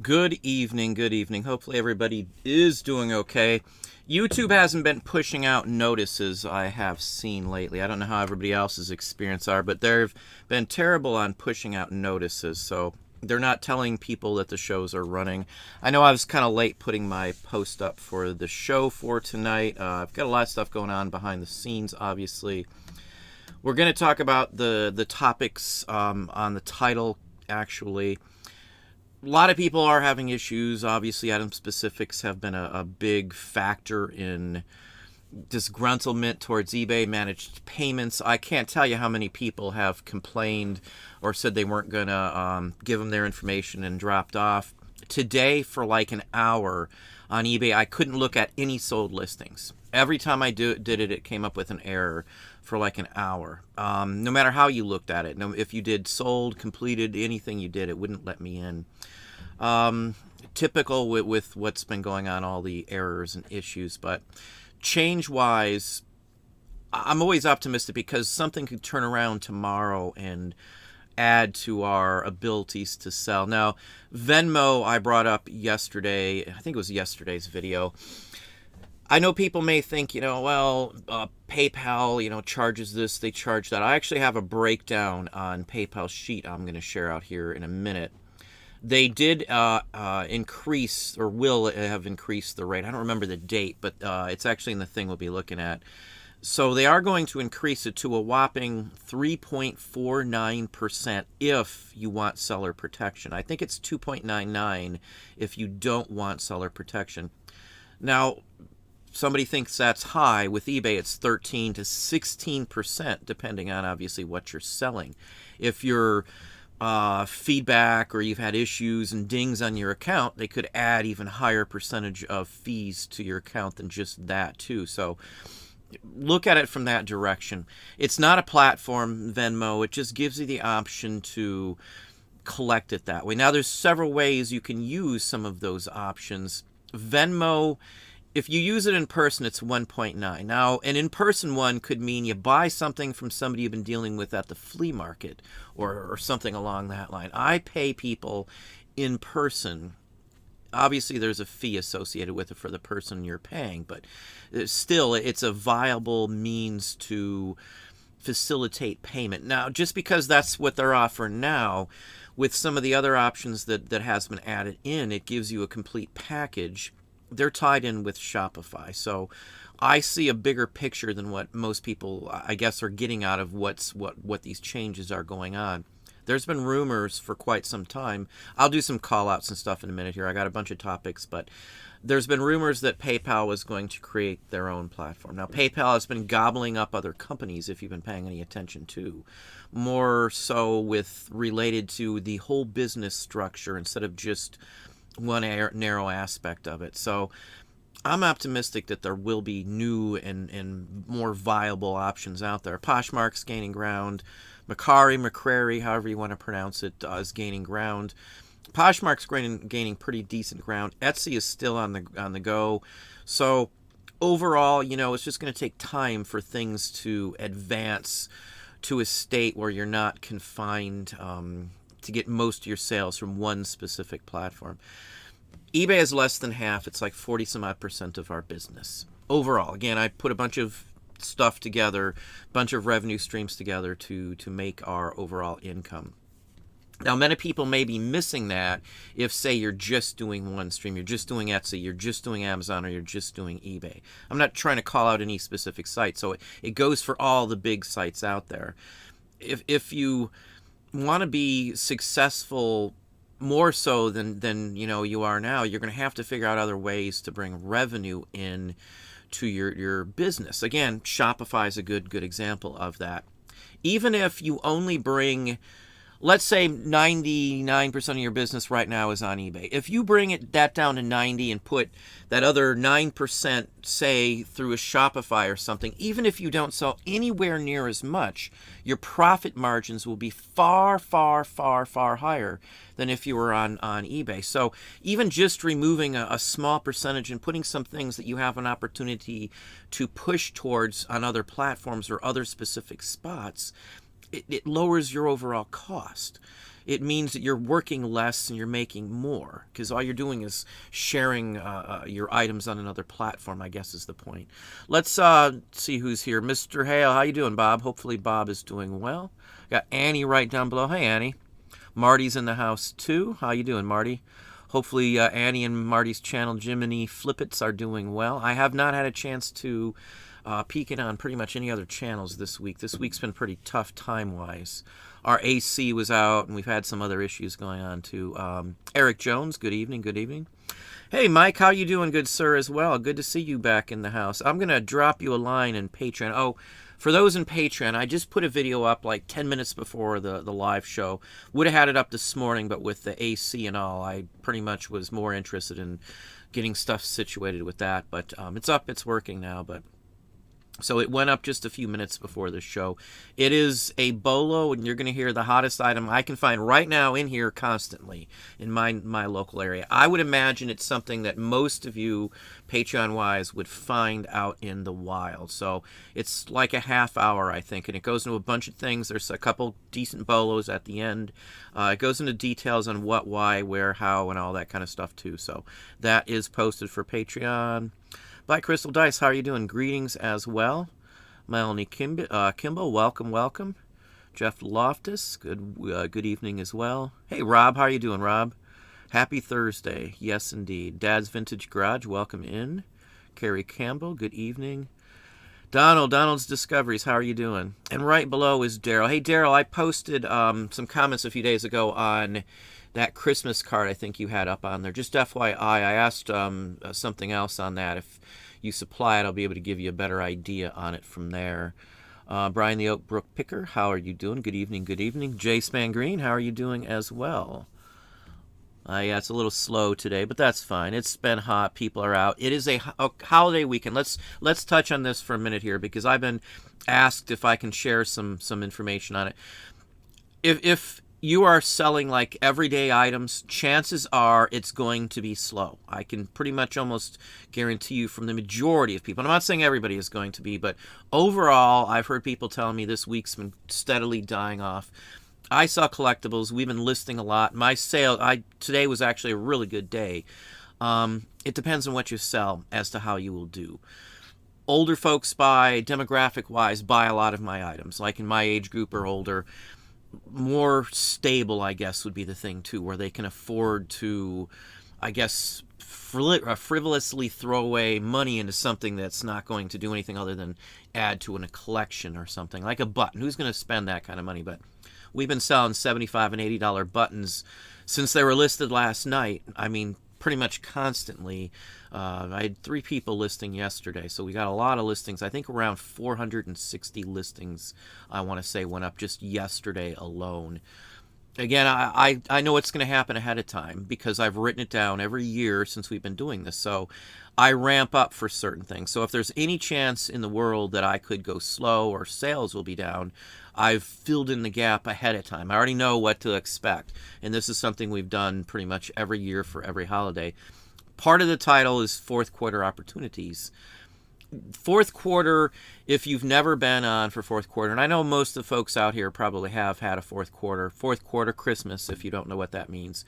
Good evening, good evening. Hopefully everybody is doing okay. YouTube hasn't been pushing out notices I have seen lately. I don't know how everybody else's experience are, but they've been terrible on pushing out notices, so they're not telling people that the shows are running. I know I was kind of late putting my post up for the show for tonight. I've got a lot of stuff going on behind the scenes, obviously. We're going to talk about the topics on the title, actually. A lot of people are having issues. Obviously, item specifics have been a big factor in disgruntlement towards eBay managed payments. I can't tell you how many people have complained or said they weren't going to give them their information and dropped off. Today, for like an hour on eBay, I couldn't look at any sold listings. Every time I did it, it came up with an error for like an hour. No matter how you looked at it. If you did sold, completed, anything you did, it wouldn't let me in. Typical with what's been going on, all the errors and issues. But change-wise, I'm always optimistic because something could turn around tomorrow and add to our abilities to sell. Now, Venmo I brought up yesterday. I think it was yesterday's video. I know people may think, PayPal, charges this, they charge that. I actually have a breakdown on PayPal's sheet I'm going to share out here in a minute. They did increase, or will have increased the rate. I don't remember the date, but it's actually in the thing we'll be looking at. So they are going to increase it to a whopping 3.49% if you want seller protection. I think it's 2.99 if you don't want seller protection. Now, somebody thinks that's high. With eBay, it's 13 to 16%, depending on obviously what you're selling. If you're feedback or you've had issues and dings on your account, they could add even higher percentage of fees to your account than just that too. So look at it from that direction. It's not a platform, Venmo. It just gives you the option to collect it that way. Now there's several ways you can use some of those options. Venmo, if you use it in person, it's 1.9. Now, an in-person one could mean you buy something from somebody you've been dealing with at the flea market or something along that line. I pay people in person. Obviously, there's a fee associated with it for the person you're paying, but still, it's a viable means to facilitate payment. Now, just because that's what they're offering now, with some of the other options that has been added in, it gives you a complete package. They're tied in with Shopify. So I see a bigger picture than what most people, I guess, are getting out of what these changes are going on. There's been rumors for quite some time. I'll do some call outs and stuff in a minute here. I got a bunch of topics, but there's been rumors that PayPal was going to create their own platform. Now, PayPal has been gobbling up other companies, if you've been paying any attention to, more so with related to the whole business structure instead of just one narrow aspect of it. So I'm optimistic that there will be new and more viable options out there. Poshmark's gaining ground. McCrary, however you want to pronounce it, is gaining ground. Poshmark's gaining pretty decent ground. Etsy is still on the go. So overall, it's just going to take time for things to advance to a state where you're not confined to get most of your sales from one specific platform. eBay is less than half. It's like 40 some odd percent of our business overall. Again, I put a bunch of stuff together, a bunch of revenue streams together to make our overall income. Now, many people may be missing that if, say, you're just doing one stream, you're just doing Etsy, you're just doing Amazon, or you're just doing eBay. I'm not trying to call out any specific site, so it goes for all the big sites out there. If you want to be successful more so than you are now, you're going to have to figure out other ways to bring revenue in to your business. Again, Shopify is a good example of that. Even if you only bring, let's say 99% of your business right now is on eBay. If you bring that down to 90 and put that other 9%, say, through a Shopify or something, even if you don't sell anywhere near as much, your profit margins will be far, far, far, far higher than if you were on eBay. So even just removing a small percentage and putting some things that you have an opportunity to push towards on other platforms or other specific spots, it lowers your overall cost. it means that you're working less and you're making more, because all you're doing is sharing your items on another platform, I guess is the point. Let's see who's here. Mr. Hale, how you doing, Bob? Hopefully Bob is doing well. Got Annie right down below. Hey, Annie. Marty's in the house, too. How you doing, Marty? Hopefully Annie and Marty's channel, Jiminy Flippets, are doing well. I have not had a chance to peek in on pretty much any other channels this week. This week's been pretty tough time-wise. Our AC was out, and we've had some other issues going on, too. Eric Jones, good evening, good evening. Hey, Mike, how you doing, good sir, as well? Good to see you back in the house. I'm going to drop you a line in Patreon. Oh, for those in Patreon, I just put a video up like 10 minutes before the live show. Would have had it up this morning, but with the AC and all, I pretty much was more interested in getting stuff situated with that. But it's up, it's working now, but... So it went up just a few minutes before the show. It is a bolo, and you're going to hear the hottest item I can find right now in here constantly in my local area. I would imagine it's something that most of you, Patreon-wise, would find out in the wild. So it's like a half hour, I think, and it goes into a bunch of things. There's a couple decent bolos at the end. It goes into details on what, why, where, how, and all that kind of stuff, too. So that is posted for Patreon. By Crystal Dice, how are you doing? Greetings as well. Melanie Kimball, welcome, welcome. Jeff Loftus, good evening as well. Hey, Rob, how are you doing, Rob? Happy Thursday. Yes, indeed. Dad's Vintage Garage, welcome in. Carrie Campbell, good evening. Donald's Discoveries, how are you doing? And right below is Daryl. Hey, Daryl, I posted some comments a few days ago on that Christmas card I think you had up on there. Just FYI, I asked something else on that. If you supply it, I'll be able to give you a better idea on it from there. Brian the Oak Brook Picker, how are you doing? Good evening, good evening. Jay Span Green, how are you doing as well? Yeah, it's a little slow today, but that's fine. It's been hot. People are out. It is a holiday weekend. Let's touch on this for a minute here, because I've been asked if I can share some information on it. If you are selling like everyday items, chances are it's going to be slow. I can pretty much almost guarantee you from the majority of people. And I'm not saying everybody is going to be, but overall, I've heard people telling me this week's been steadily dying off. I saw collectibles. We've been listing a lot. My sale, today was actually a really good day. It depends on what you sell as to how you will do. Older folks demographic-wise, buy a lot of my items, like in my age group or older. More stable, I guess, would be the thing, too, where they can afford to, I guess, frivolously throw away money into something that's not going to do anything other than add to a collection or something, like a button. Who's going to spend that kind of money? But we've been selling $75 and $80 buttons since they were listed last night. I mean, pretty much constantly. I had 3 people listing yesterday, so we got a lot of listings. I think around 460 listings, I want to say, went up just yesterday alone. Again, I know what's going to happen ahead of time because I've written it down every year since we've been doing this. So I ramp up for certain things. So if there's any chance in the world that I could go slow or sales will be down, I've filled in the gap ahead of time. I already know what to expect. And this is something we've done pretty much every year for every holiday. Part of the title is fourth quarter opportunities. Fourth quarter, if you've never been on for fourth quarter, and I know most of the folks out here probably have had a fourth quarter Christmas, if you don't know what that means.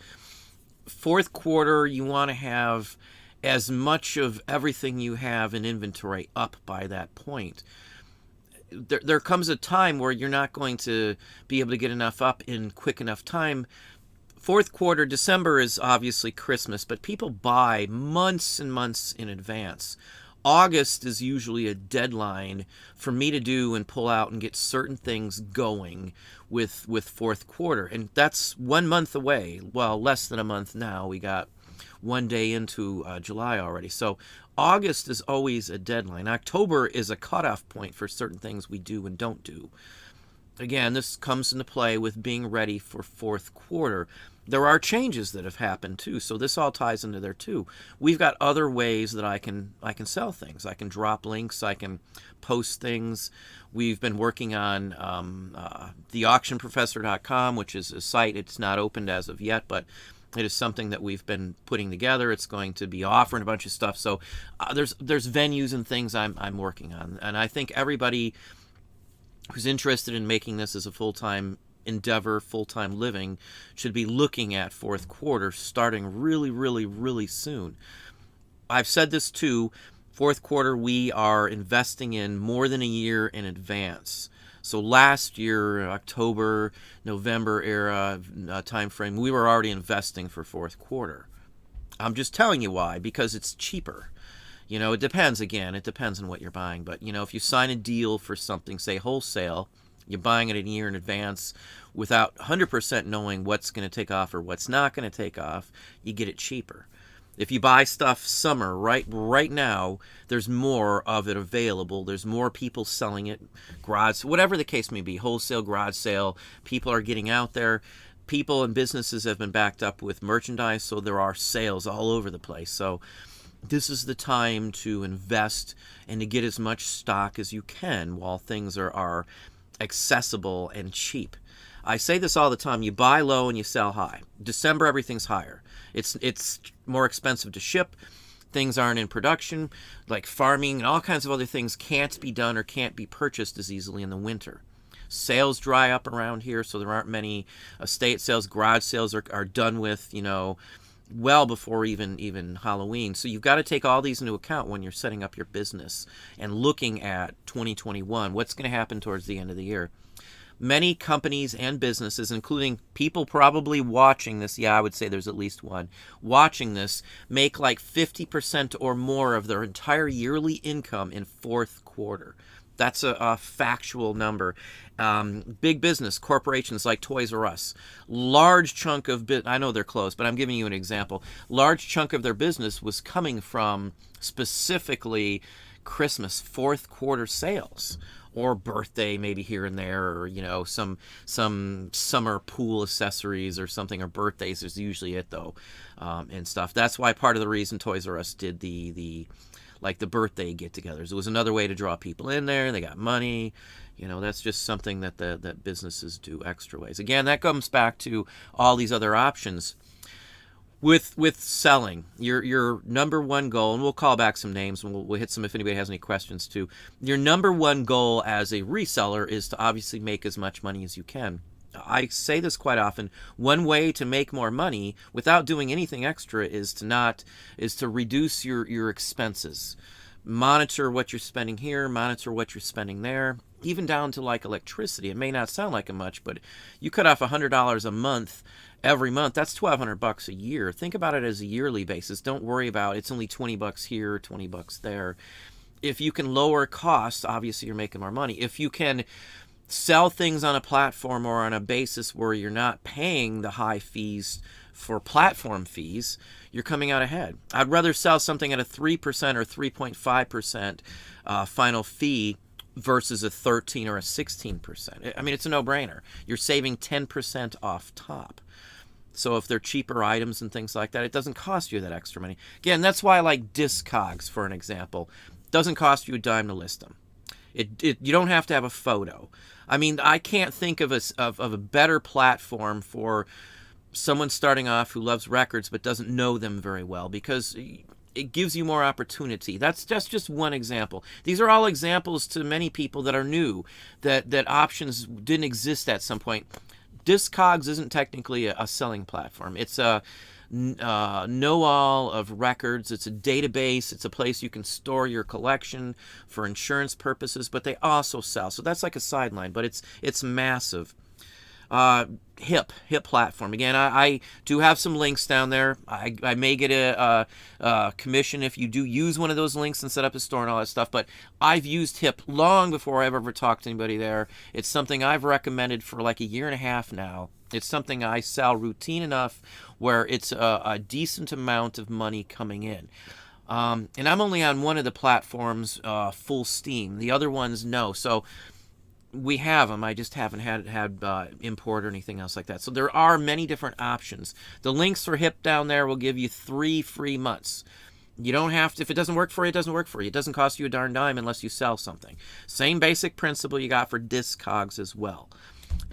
Fourth quarter, you want to have as much of everything you have in inventory up by that point. There comes a time where you're not going to be able to get enough up in quick enough time. Fourth quarter, December is obviously Christmas, but people buy months and months in advance. August is usually a deadline for me to do and pull out and get certain things going with fourth quarter. And that's 1 month away. Well, less than a month now. We got 1 day into July already. So August is always a deadline. October is a cutoff point for certain things we do and don't do. Again, this comes into play with being ready for fourth quarter. There are changes that have happened too, so this all ties into there too. We've got other ways that I can sell things. I can drop links. I can post things. We've been working on theauctionprofessor.com, which is a site. It's not opened as of yet, but it is something that we've been putting together. It's going to be offering a bunch of stuff. So there's venues and things I'm working on, and I think everybody who's interested in making this as a full-time endeavor, full-time living, should be looking at fourth quarter starting really, really, really soon. I've said this too. Fourth quarter, we are investing in more than a year in advance. So last year, October, November era time frame, we were already investing for fourth quarter. I'm just telling you why, because it's cheaper. You know, it depends again. It depends on what you're buying. But, you know, if you sign a deal for something, say wholesale, you're buying it a year in advance without 100% knowing what's going to take off or what's not going to take off, you get it cheaper. If you buy stuff summer, right now, there's more of it available. There's more people selling it, garage, whatever the case may be, wholesale, garage sale. People are getting out there. People and businesses have been backed up with merchandise, so there are sales all over the place. So this is the time to invest and to get as much stock as you can while things are accessible and cheap. I say this all the time. You buy low and you sell high. December, everything's higher. It's more expensive to ship. Things aren't in production. Like farming and all kinds of other things can't be done or can't be purchased as easily in the winter. Sales dry up around here, so there aren't many estate sales. Garage sales are done with, you know, well before even Halloween. So you've got to take all these into account when you're setting up your business and looking at 2021. What's going to happen towards the end of the year? Many companies and businesses, including people probably watching this, I would say there's at least one, watching this, make like 50% or more of their entire yearly income in fourth quarter. That's a factual number. Big business, corporations like Toys R Us, large chunk of, I know they're closed, but I'm giving you an example. Large chunk of their business was coming from specifically Christmas, fourth quarter sales. Or birthday maybe here and there, or, you know, some summer pool accessories or something, or birthdays is usually it though, and stuff. That's why part of the reason Toys R Us did the birthday get-togethers. It was another way to draw people in there. They got money. You know, that's just something that businesses do extra ways. Again, that comes back to all these other options. With selling, your number one goal, and we'll call back some names and we'll hit some if anybody has any questions too. Your number one goal as a reseller is to obviously make as much money as you can. I say this quite often. One way to make more money without doing anything extra is to reduce your expenses. Monitor what you're spending here, monitor what you're spending there, even down to like electricity. It may not sound like much, but you cut off $100 a month every month. That's $1,200 a year. Think about it as a yearly basis. Don't worry about it's only $20 here, $20 there. If you can lower costs, obviously you're making more money. If you can sell things on a platform or on a basis where you're not paying the high fees for platform fees, you're coming out ahead. I'd rather sell something at a 3% or 3.5% final fee versus a 13 or a 16%. I mean, it's a no-brainer. You're saving 10% off top. So if they're cheaper items and things like that, it doesn't cost you that extra money. Again, that's why I like Discogs, for an example. It doesn't cost you a dime to list them. You don't have to have a photo. I mean, I can't think of a better platform for someone starting off who loves records but doesn't know them very well, because it gives you more opportunity. That's just one example. These are all examples to many people that are new, that options didn't exist at some point. Discogs isn't technically a selling platform. It's a know-all of records. It's a database. It's a place you can store your collection for insurance purposes, but they also sell. So that's like a sideline, but it's massive. Hip platform. Again, I do have some links down there. I may get a commission if you do use one of those links and set up a store and all that stuff, but I've used Hip long before I've ever talked to anybody there. It's something I've recommended for like a year and a half now. It's something I sell routine enough where it's a decent amount of money coming in. And I'm only on one of the platforms full steam. The other ones, no. So we have them. I just haven't had import or anything else like that. So there are many different options. The links for Hip down there will give you 3 free months. You don't have to, if it doesn't work for you, it doesn't work for you. It doesn't cost you a darn dime unless you sell something. Same basic principle you got for Discogs as well.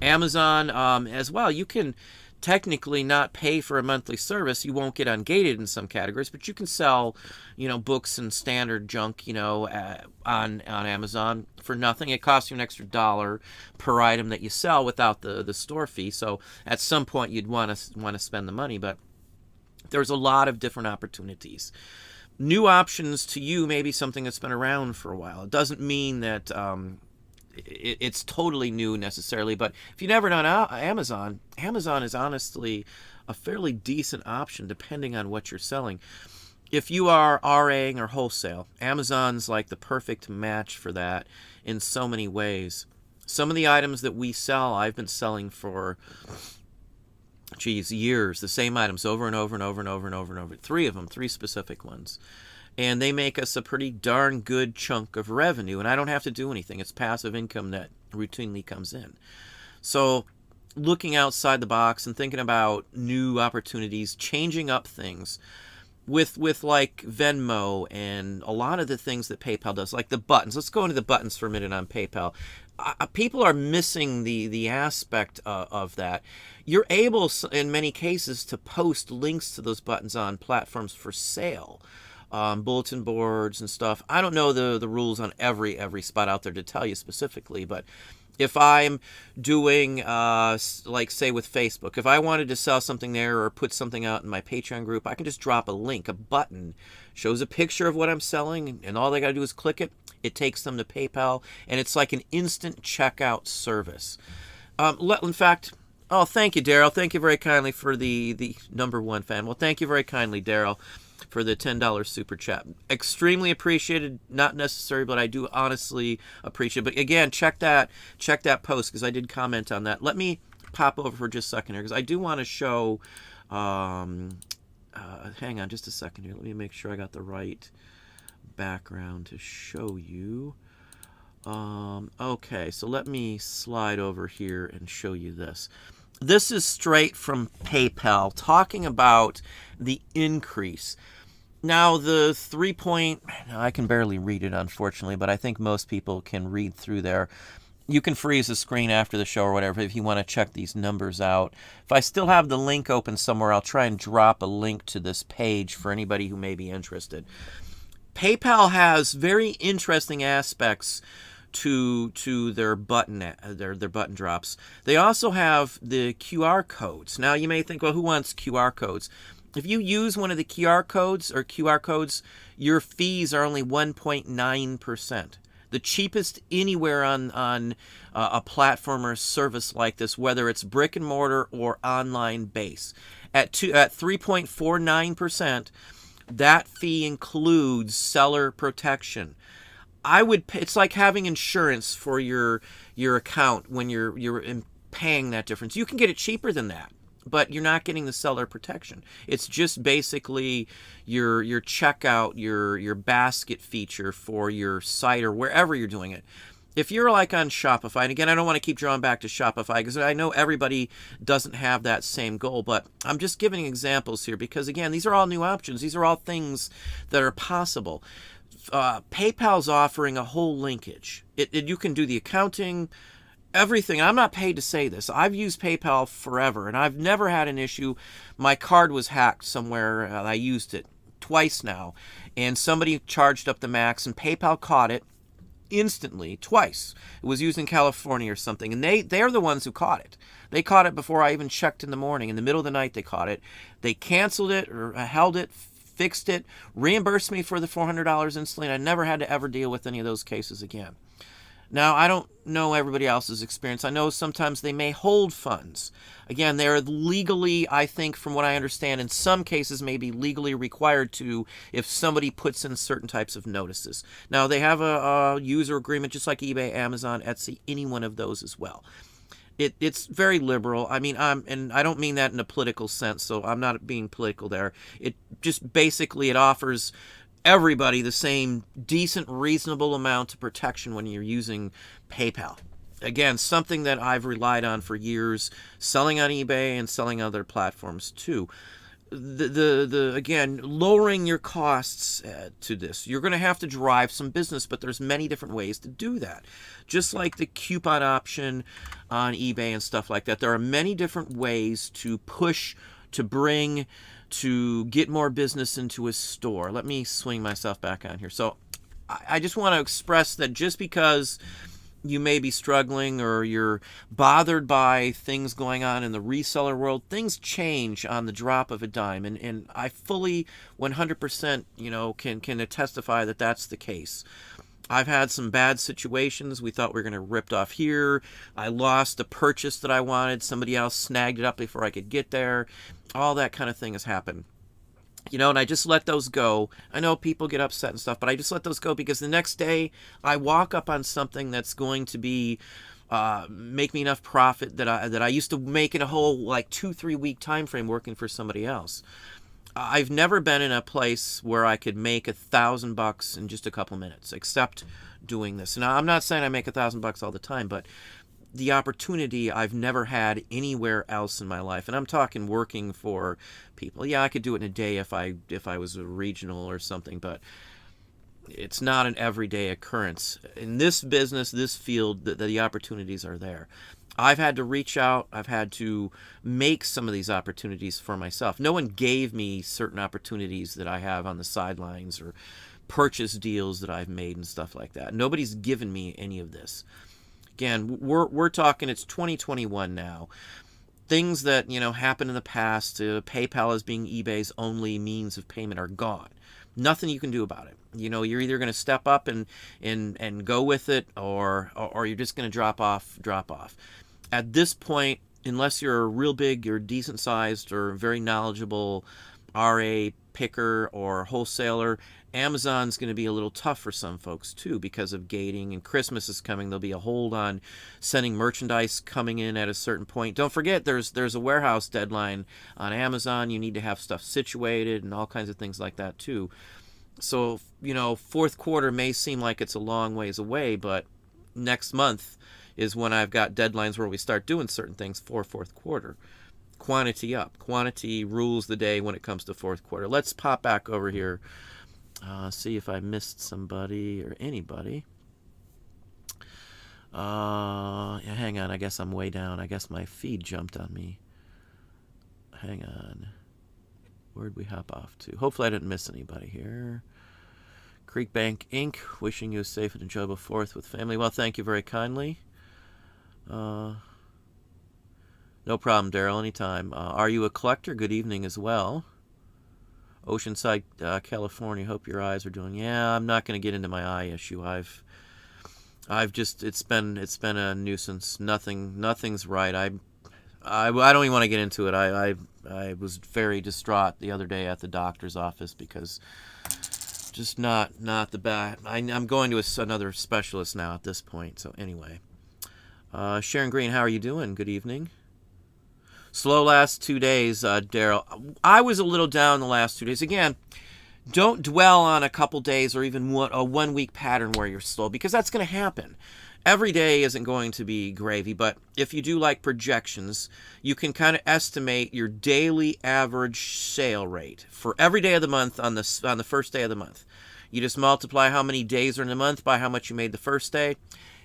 Amazon as well. You can technically not pay for a monthly service. You won't get ungated in some categories, but you can sell, books and standard junk, on Amazon for nothing. It costs you an extra $1 per item that you sell without the store fee. So at some point you'd want to spend the money, but there's a lot of different opportunities. New options to you may be something that's been around for a while. It doesn't mean that it's totally new necessarily, but if you've never done Amazon is honestly a fairly decent option depending on what you're selling. If you are RAing or wholesale, Amazon's like the perfect match for that in so many ways. Some of the items that we sell, I've been selling for years, the same items over and over and over and over and over and over. 3 of them, 3 specific ones. And they make us a pretty darn good chunk of revenue, and I don't have to do anything. It's passive income that routinely comes in. So looking outside the box and thinking about new opportunities, changing up things with like Venmo and a lot of the things that PayPal does, like the buttons. Let's go into the buttons for a minute on PayPal. People are missing the aspect of that. You're able, in many cases, to post links to those buttons on platforms for sale. Bulletin boards and stuff. I don't know the rules on every spot out there to tell you specifically, but if I'm doing, like say with Facebook, if I wanted to sell something there or put something out in my Patreon group, I can just drop a link, a button, shows a picture of what I'm selling, and all they got to do is click it. It takes them to PayPal, and it's like an instant checkout service. In fact, oh, thank you, Daryl. Thank you very kindly for the #1 fan. Well, thank you very kindly, Daryl, for the $10 super chat. Extremely appreciated. Not necessary, but I do honestly appreciate it. But again, check that post because I did comment on that. Let me pop over for just a second here because I do want to show. Hang on just a second here. Let me make sure I got the right background to show you. Okay, so let me slide over here and show you this. This is straight from PayPal talking about the increase. Now, the 3 point, I can barely read it, unfortunately, but I think most people can read through there. You can freeze the screen after the show or whatever if you want to check these numbers out. If I still have the link open somewhere, I'll try and drop a link to this page for anybody who may be interested. PayPal has very interesting aspects to their button drops. They also have the QR codes. Now you may think, well, who wants QR codes? If you use one of the QR codes, your fees are only 1.9%. The cheapest anywhere on a platform or service like this, whether it's brick and mortar or online base. At 3.49%, that fee includes seller protection. It's like having insurance for your account when you're paying that difference. You can get it cheaper than that, but you're not getting the seller protection. It's just basically your checkout, your basket feature for your site or wherever you're doing it. If you're like on Shopify, and again, I don't want to keep drawing back to Shopify because I know everybody doesn't have that same goal, but I'm just giving examples here because, again, these are all new options. These are all things that are possible. PayPal's offering a whole linkage. You can do the accounting, everything. I'm not paid to say this. I've used PayPal forever, and I've never had an issue. My card was hacked somewhere. I used it twice now, and somebody charged up the max, and PayPal caught it instantly, twice. It was used in California or something, and they're the ones who caught it. They caught it before I even checked in the morning. In the middle of the night, they caught it. They canceled it or held it, fixed it, reimbursed me for the $400 instantly, and I never had to ever deal with any of those cases again. Now, I don't know everybody else's experience. I know sometimes they may hold funds. Again, they're legally, I think, from what I understand, in some cases may be legally required to if somebody puts in certain types of notices. Now, they have a user agreement just like eBay, Amazon, Etsy, any one of those as well. It's very liberal. I mean, and I don't mean that in a political sense, so I'm not being political there. It just basically it offers everybody the same decent, reasonable amount of protection when you're using PayPal. Again, something that I've relied on for years, selling on eBay and selling on other platforms too. again, lowering your costs to this. You're going to have to drive some business, but there's many different ways to do that. Just like the coupon option on eBay and stuff like that, there are many different ways to push, to bring, to get more business into a store. Let me swing myself back on here. So I just want to express that just because you may be struggling or you're bothered by things going on in the reseller world, things change on the drop of a dime. And I fully 100% can testify that that's the case. I've had some bad situations. We thought we were going to ripped off here. I lost a purchase that I wanted. Somebody else snagged it up before I could get there. All that kind of thing has happened. And I just let those go. I know people get upset and stuff, but I just let those go because the next day I walk up on something that's going to be make me enough profit that I used to make in a whole 2-3 week time frame working for somebody else. I've never been in a place where I could make $1,000 in just a couple minutes, except doing this. Now, I'm not saying I make $1,000 all the time, but the opportunity I've never had anywhere else in my life, and I'm talking working for people. Yeah, I could do it in a day if I was a regional or something, but it's not an everyday occurrence. In this business, this field, the opportunities are there. I've had to reach out. I've had to make some of these opportunities for myself. No one gave me certain opportunities that I have on the sidelines or purchase deals that I've made and stuff like that. Nobody's given me any of this. Again, we're talking, it's 2021 now. Things that, happened in the past, PayPal as being eBay's only means of payment, are gone. Nothing you can do about it. You're either going to step up and go with it, or you're just going to drop off. At this point, unless you're a real big or decent sized or very knowledgeable RA picker or wholesaler, Amazon's going to be a little tough for some folks too because of gating, and Christmas is coming. There'll be a hold on sending merchandise coming in at a certain point. Don't forget there's a warehouse deadline on Amazon. You need to have stuff situated and all kinds of things like that too. So, fourth quarter may seem like it's a long ways away, but next month is when I've got deadlines where we start doing certain things for fourth quarter. Quantity up. Quantity rules the day when it comes to fourth quarter. Let's pop back over here. See if I missed somebody or anybody. Hang on. I guess I'm way down. I guess my feed jumped on me. Hang on. Where'd we hop off to? Hopefully I didn't miss anybody here. Creek Bank Inc. Wishing you a safe and enjoyable 4th with family. Well, thank you very kindly. No problem, Daryl. Anytime. Are you a collector? Good evening as well. Oceanside, California. Hope your eyes are doing. Yeah, I'm not going to get into my eye issue. I've just it's been a nuisance. Nothing's right. I don't even want to get into it. I was very distraught the other day at the doctor's office because just not the best. I'm going to another specialist now at this point. So anyway, Sharon Green, how are you doing? Good evening. Slow last 2 days, Daryl. I was a little down the last 2 days. Again, don't dwell on a couple days or even a 1 week pattern where you're slow, because that's going to happen. Every day isn't going to be gravy, but if you do like projections, you can kind of estimate your daily average sale rate for every day of the month on the first day of the month. You just multiply how many days are in the month by how much you made the first day.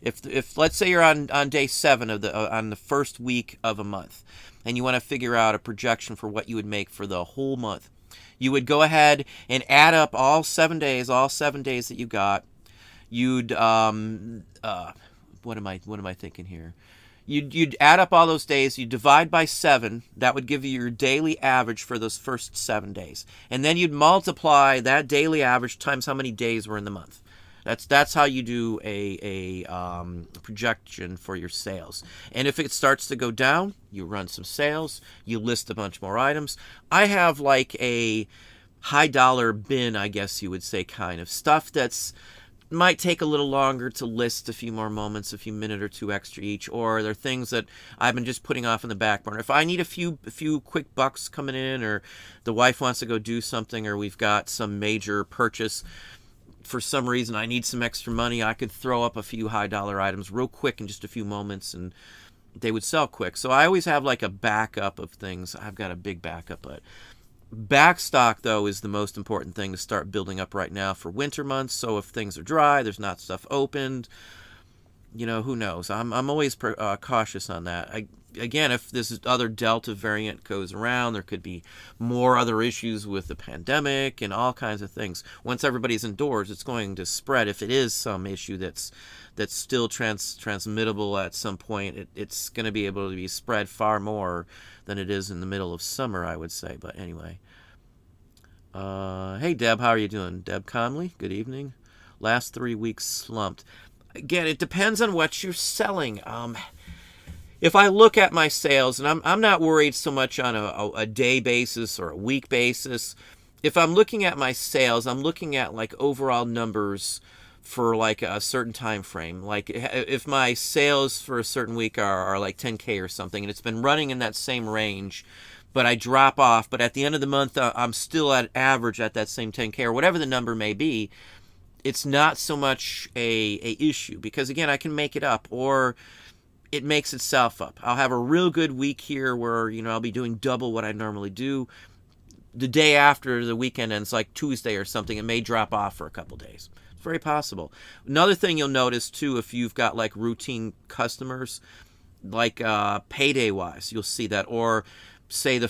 If let's say you're on day 7 of on the first week of a month, and you want to figure out a projection for what you would make for the whole month, you would go ahead and add up all 7 days that you got. You'd what am I thinking here? You'd add up all those days. You divide by 7. That would give you your daily average for those first 7 days, and then you'd multiply that daily average times how many days were in the month. That's how you do a projection for your sales. And if it starts to go down, you run some sales, you list a bunch more items. I have like a high dollar bin, I guess you would say, kind of stuff that's might take a little longer to list, a few more moments, a few minute or two extra each, or they're things that I've been just putting off in the back burner. If I need a few quick bucks coming in, or the wife wants to go do something, or we've got some major purchase, for some reason I need some extra money, I could throw up a few high dollar items real quick in just a few moments and they would sell quick. So I always have like a backup of things. I've got a big backup, but Backstock, though, is the most important thing to start building up right now for winter months. So if things are dry, there's not stuff opened, who knows? I'm always cautious on that. Again, if this other Delta variant goes around, there could be more other issues with the pandemic and all kinds of things. Once everybody's indoors, it's going to spread. If it is some issue that's still transmittable at some point, it's going to be able to be spread far more than it is in the middle of summer, I would say. But anyway. Hey, Deb, how are you doing? Deb Conley, good evening. Last 3 weeks slumped. Again, it depends on what you're selling. If I look at my sales, and I'm not worried so much on a day basis or a week basis. If I'm looking at my sales, I'm looking at like overall numbers for like a certain time frame. Like if my sales for a certain week are like 10K or something, and it's been running in that same range, but I drop off, but at the end of the month, I'm still at average at that same 10K or whatever the number may be, it's not so much a issue, because again, I can make it up, or it makes itself up. I'll have a real good week here where, I'll be doing double what I normally do. The day after the weekend ends, like Tuesday or something, it may drop off for a couple days. It's very possible. Another thing you'll notice too, if you've got like routine customers, like payday wise, you'll see that, or say the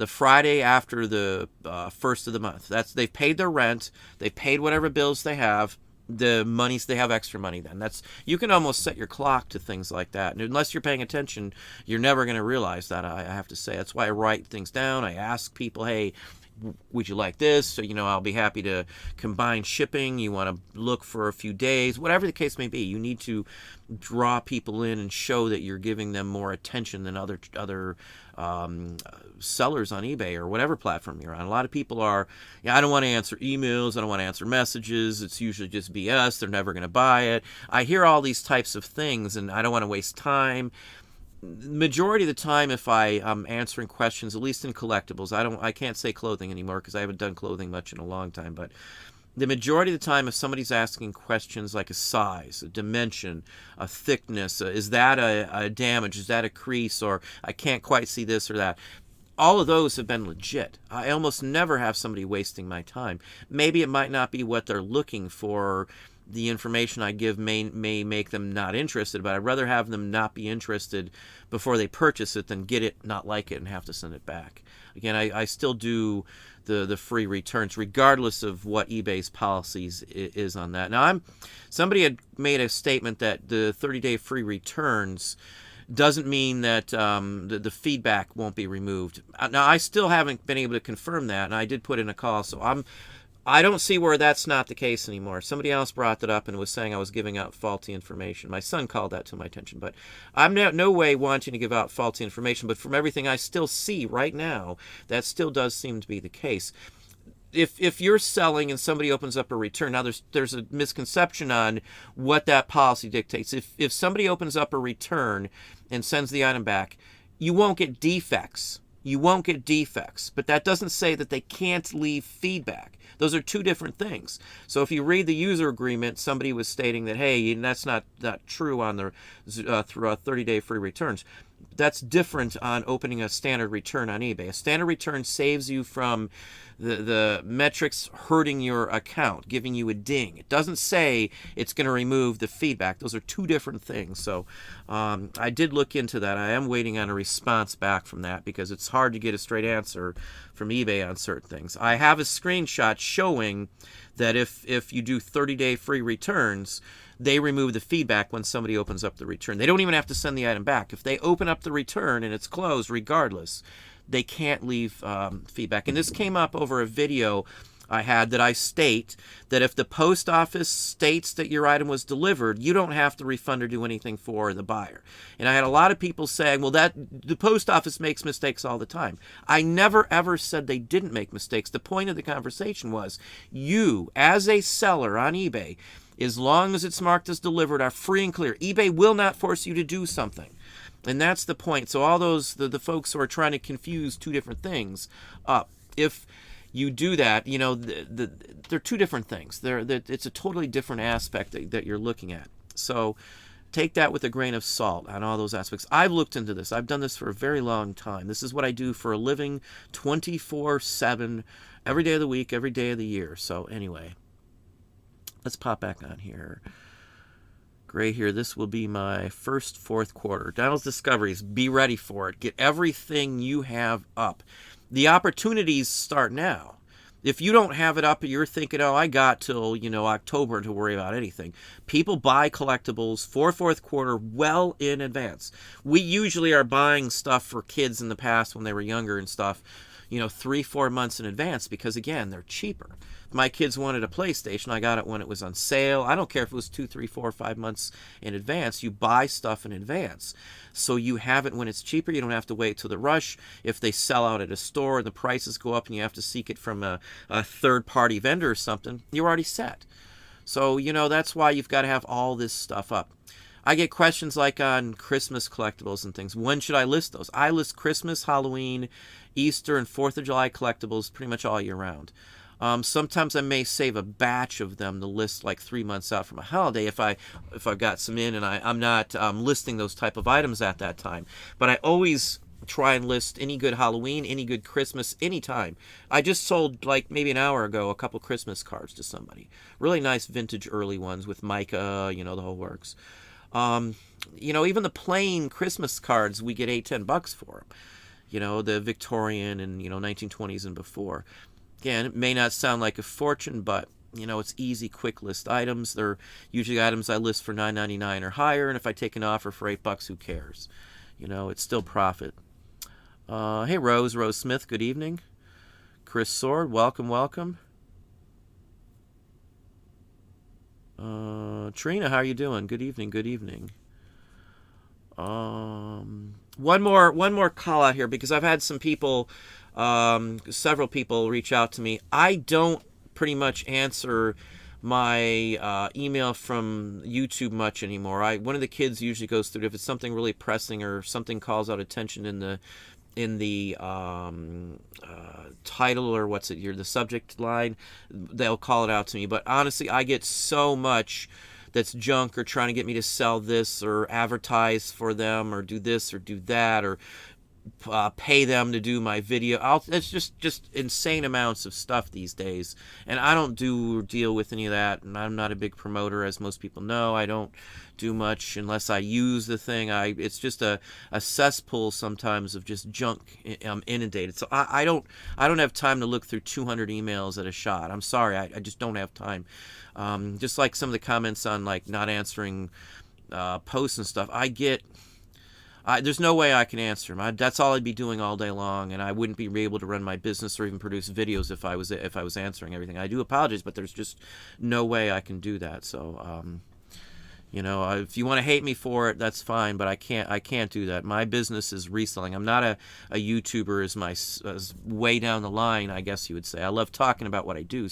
Friday after the first of the month. They've paid their rent, they paid whatever bills they have. They have extra money then. You can almost set your clock to things like that. And unless you're paying attention, you're never going to realize that, I have to say. That's why I write things down. I ask people, hey, would you like this? So, I'll be happy to combine shipping. You want to look for a few days, whatever the case may be. You need to draw people in and show that you're giving them more attention than other sellers on eBay or whatever platform you're on. A lot of people are, I don't want to answer emails, I don't want to answer messages, it's usually just BS, they're never going to buy it. I hear all these types of things, and I don't want to waste time. Majority of the time, if I'm answering questions, at least in collectibles, I can't say clothing anymore because I haven't done clothing much in a long time, but the majority of the time, if somebody's asking questions like a size, a dimension, a thickness, is that a damage, is that a crease, or I can't quite see this or that, all of those have been legit. I almost never have somebody wasting my time. Maybe it might not be what they're looking for. The information I give may make them not interested, but I'd rather have them not be interested before they purchase it than get it, not like it, and have to send it back. Again, I still do the free returns, regardless of what eBay's policies is on that. Now, somebody had made a statement that the 30-day free returns doesn't mean that the feedback won't be removed. Now, I still haven't been able to confirm that, and I did put in a call, so I don't see where that's not the case anymore. Somebody else brought that up and was saying I was giving out faulty information. My son called that to my attention, but I'm no way wanting to give out faulty information, but from everything I still see right now, that still does seem to be the case. If you're selling and somebody opens up a return, now there's a misconception on what that policy dictates. If somebody opens up a return and sends the item back, you won't get defects. You won't get defects, but that doesn't say that they can't leave feedback. Those are two different things. So if you read the user agreement, somebody was stating that, hey, that's not true on the through 30-day free returns. That's different on opening a standard return on eBay. A standard return saves you from the metrics hurting your account, giving you a ding. It doesn't say it's going to remove the feedback. Those are two different things. So I did look into that. I am waiting on a response back from that because it's hard to get a straight answer from eBay on certain things. I have a screenshot showing that if you do 30-day free returns, they remove the feedback when somebody opens up the return. They don't even have to send the item back. If they open up the return and it's closed regardless, they can't leave feedback. And this came up over a video I had that I state that if the post office states that your item was delivered, you don't have to refund or do anything for the buyer. And I had a lot of people saying, well, that the post office makes mistakes all the time. I never ever said they didn't make mistakes. The point of the conversation was you, as a seller on eBay, as long as it's marked as delivered, are free and clear. eBay will not force you to do something. And that's the point. So all those, the folks who are trying to confuse two different things, if you do that, they're two different things. It's a totally different aspect that you're looking at. So take that with a grain of salt on all those aspects. I've looked into this. I've done this for a very long time. This is what I do for a living, 24/7, every day of the week, every day of the year. So anyway, let's pop back on here. Gray here, this will be my first fourth quarter. Donald's Discoveries, be ready for it. Get everything you have up. The opportunities start now. If you don't have it up, you're thinking, oh, I got till, October to worry about anything. People buy collectibles for fourth quarter well in advance. We usually are buying stuff for kids in the past when they were younger and stuff, 3-4 months in advance because, again, they're cheaper. If my kids wanted a PlayStation, I got it when it was on sale. I don't care if it was 2, 3, 4, 5 months in advance. You buy stuff in advance. So you have it when it's cheaper. You don't have to wait till the rush. If they sell out at a store and the prices go up and you have to seek it from a third-party vendor or something, you're already set. So, that's why you've got to have all this stuff up. I get questions like on Christmas collectibles and things. When should I list those? I list Christmas, Halloween, Easter, and 4th of July collectibles pretty much all year round. Sometimes I may save a batch of them to list like 3 months out from a holiday if I've got some in and I'm not listing those type of items at that time. But I always try and list any good Halloween, any good Christmas, anytime. I just sold like maybe an hour ago a couple Christmas cards to somebody. Really nice vintage early ones with mica, the whole works. Even the plain Christmas cards we get $8-10 for them. The Victorian and 1920s and before. Again, it may not sound like a fortune, but it's easy, quick list items. They're usually items I list for $9.99 or higher, and if I take an offer for $8, who cares? It's still profit. Hey, Rose Smith, good evening. Chris Sword, welcome. Trina, how are you doing? Good evening. One more call out here because I've had some people. Several people reach out to me. I don't pretty much answer my email from YouTube much anymore. One of the kids usually goes through it. If it's something really pressing or something calls out attention in the title or the subject line, they'll call it out to me. But honestly, I get so much that's junk or trying to get me to sell this or advertise for them or do this or do that or pay them to do my video. It's just insane amounts of stuff these days, and I don't deal with any of that. And I'm not a big promoter, as most people know. I don't do much unless I use the thing. It's just a cesspool sometimes of just junk. I'm inundated, so I don't have time to look through 200 emails at a shot. I'm sorry, I just don't have time. Just like some of the comments on like not answering posts and stuff, there's no way I can answer them. That's all I'd be doing all day long, and I wouldn't be able to run my business or even produce videos if I was answering everything. I do apologize, but there's just no way I can do that. So, if you want to hate me for it, that's fine, but I can't do that. My business is reselling. I'm not a YouTuber as way down the line, I guess you would say. I love talking about what I do,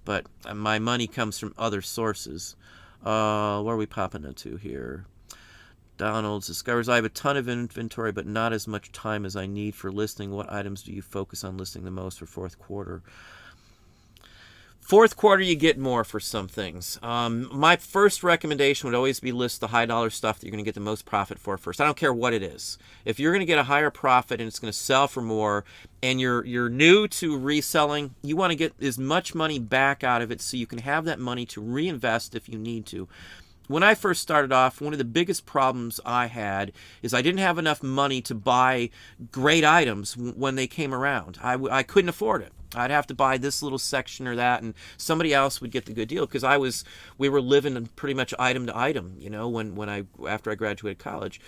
but my money comes from other sources. Where are we popping into here? Donald's Discovers, I have a ton of inventory, but not as much time as I need for listing. What items do you focus on listing the most for fourth quarter? Fourth quarter, you get more for some things. My first recommendation would always be list the high dollar stuff that you're going to get the most profit for first. I don't care what it is. If you're going to get a higher profit and it's going to sell for more, and you're new to reselling, you want to get as much money back out of it so you can have that money to reinvest if you need to. When I first started off, one of the biggest problems I had is I didn't have enough money to buy great items when they came around. I couldn't afford it. I'd have to buy this little section or that, and somebody else would get the good deal because we were living pretty much item to item. After I graduated college,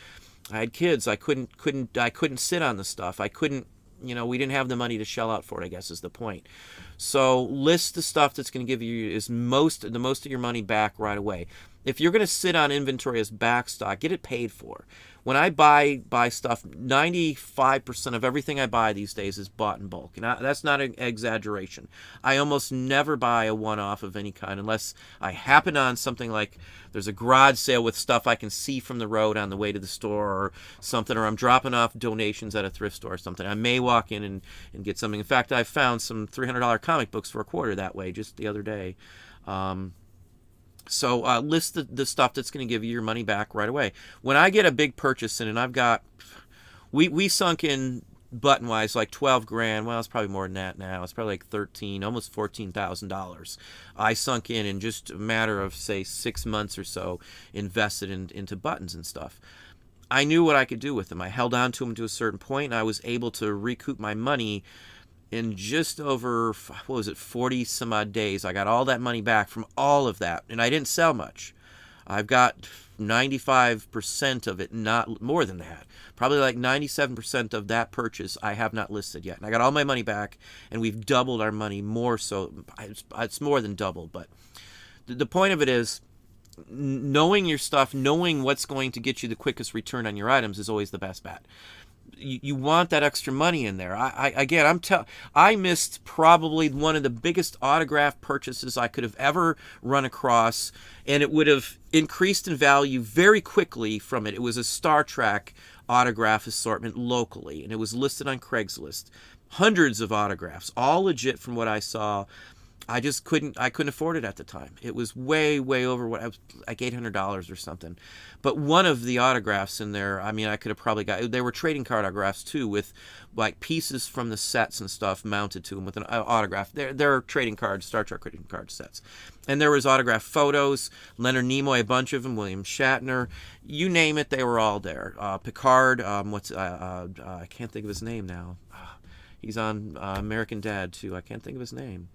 I had kids. I couldn't sit on the stuff. I couldn't. We didn't have the money to shell out for it, I guess is the point. So list the stuff that's going to give you the most of your money back right away. If you're going to sit on inventory as backstock, get it paid for. When I buy stuff, 95% of everything I buy these days is bought in bulk. And that's not an exaggeration. I almost never buy a one-off of any kind unless I happen on something like there's a garage sale with stuff I can see from the road on the way to the store or something, or I'm dropping off donations at a thrift store or something. I may walk in and get something. In fact, I found some $300 comic books for a quarter that way just the other day. So list the stuff that's going to give you your money back right away. When I get a big purchase in, and I've got, we sunk in button wise like 12 grand. Well, it's probably more than that now. It's probably like 13, almost $14,000. I sunk in just a matter of say 6 months or so, invested into buttons and stuff. I knew what I could do with them. I held on to them to a certain point, and I was able to recoup my money in just over, 40 some odd days. I got all that money back from all of that, and I didn't sell much. I've got 95% of it, not more than that. Probably like 97% of that purchase I have not listed yet. And I got all my money back, and we've doubled our money, more so. It's more than doubled, but the point of it is, knowing your stuff, knowing what's going to get you the quickest return on your items is always the best bet. You want that extra money in there. I missed probably one of the biggest autograph purchases I could have ever run across, and it would have increased in value very quickly from it. It was a Star Trek autograph assortment locally, and it was listed on Craigslist. Hundreds of autographs, all legit from what I saw. I couldn't afford it at the time. It was way over what I was, like $800 or something. But one of the autographs in there, I mean, I could have probably got, they were trading card autographs too, with like pieces from the sets and stuff mounted to them with an autograph. They're trading cards, Star Trek trading card sets. And there was autographed photos, Leonard Nimoy, a bunch of them, William Shatner, you name it, they were all there. Picard, I can't think of his name now. He's on American Dad too. I can't think of his name.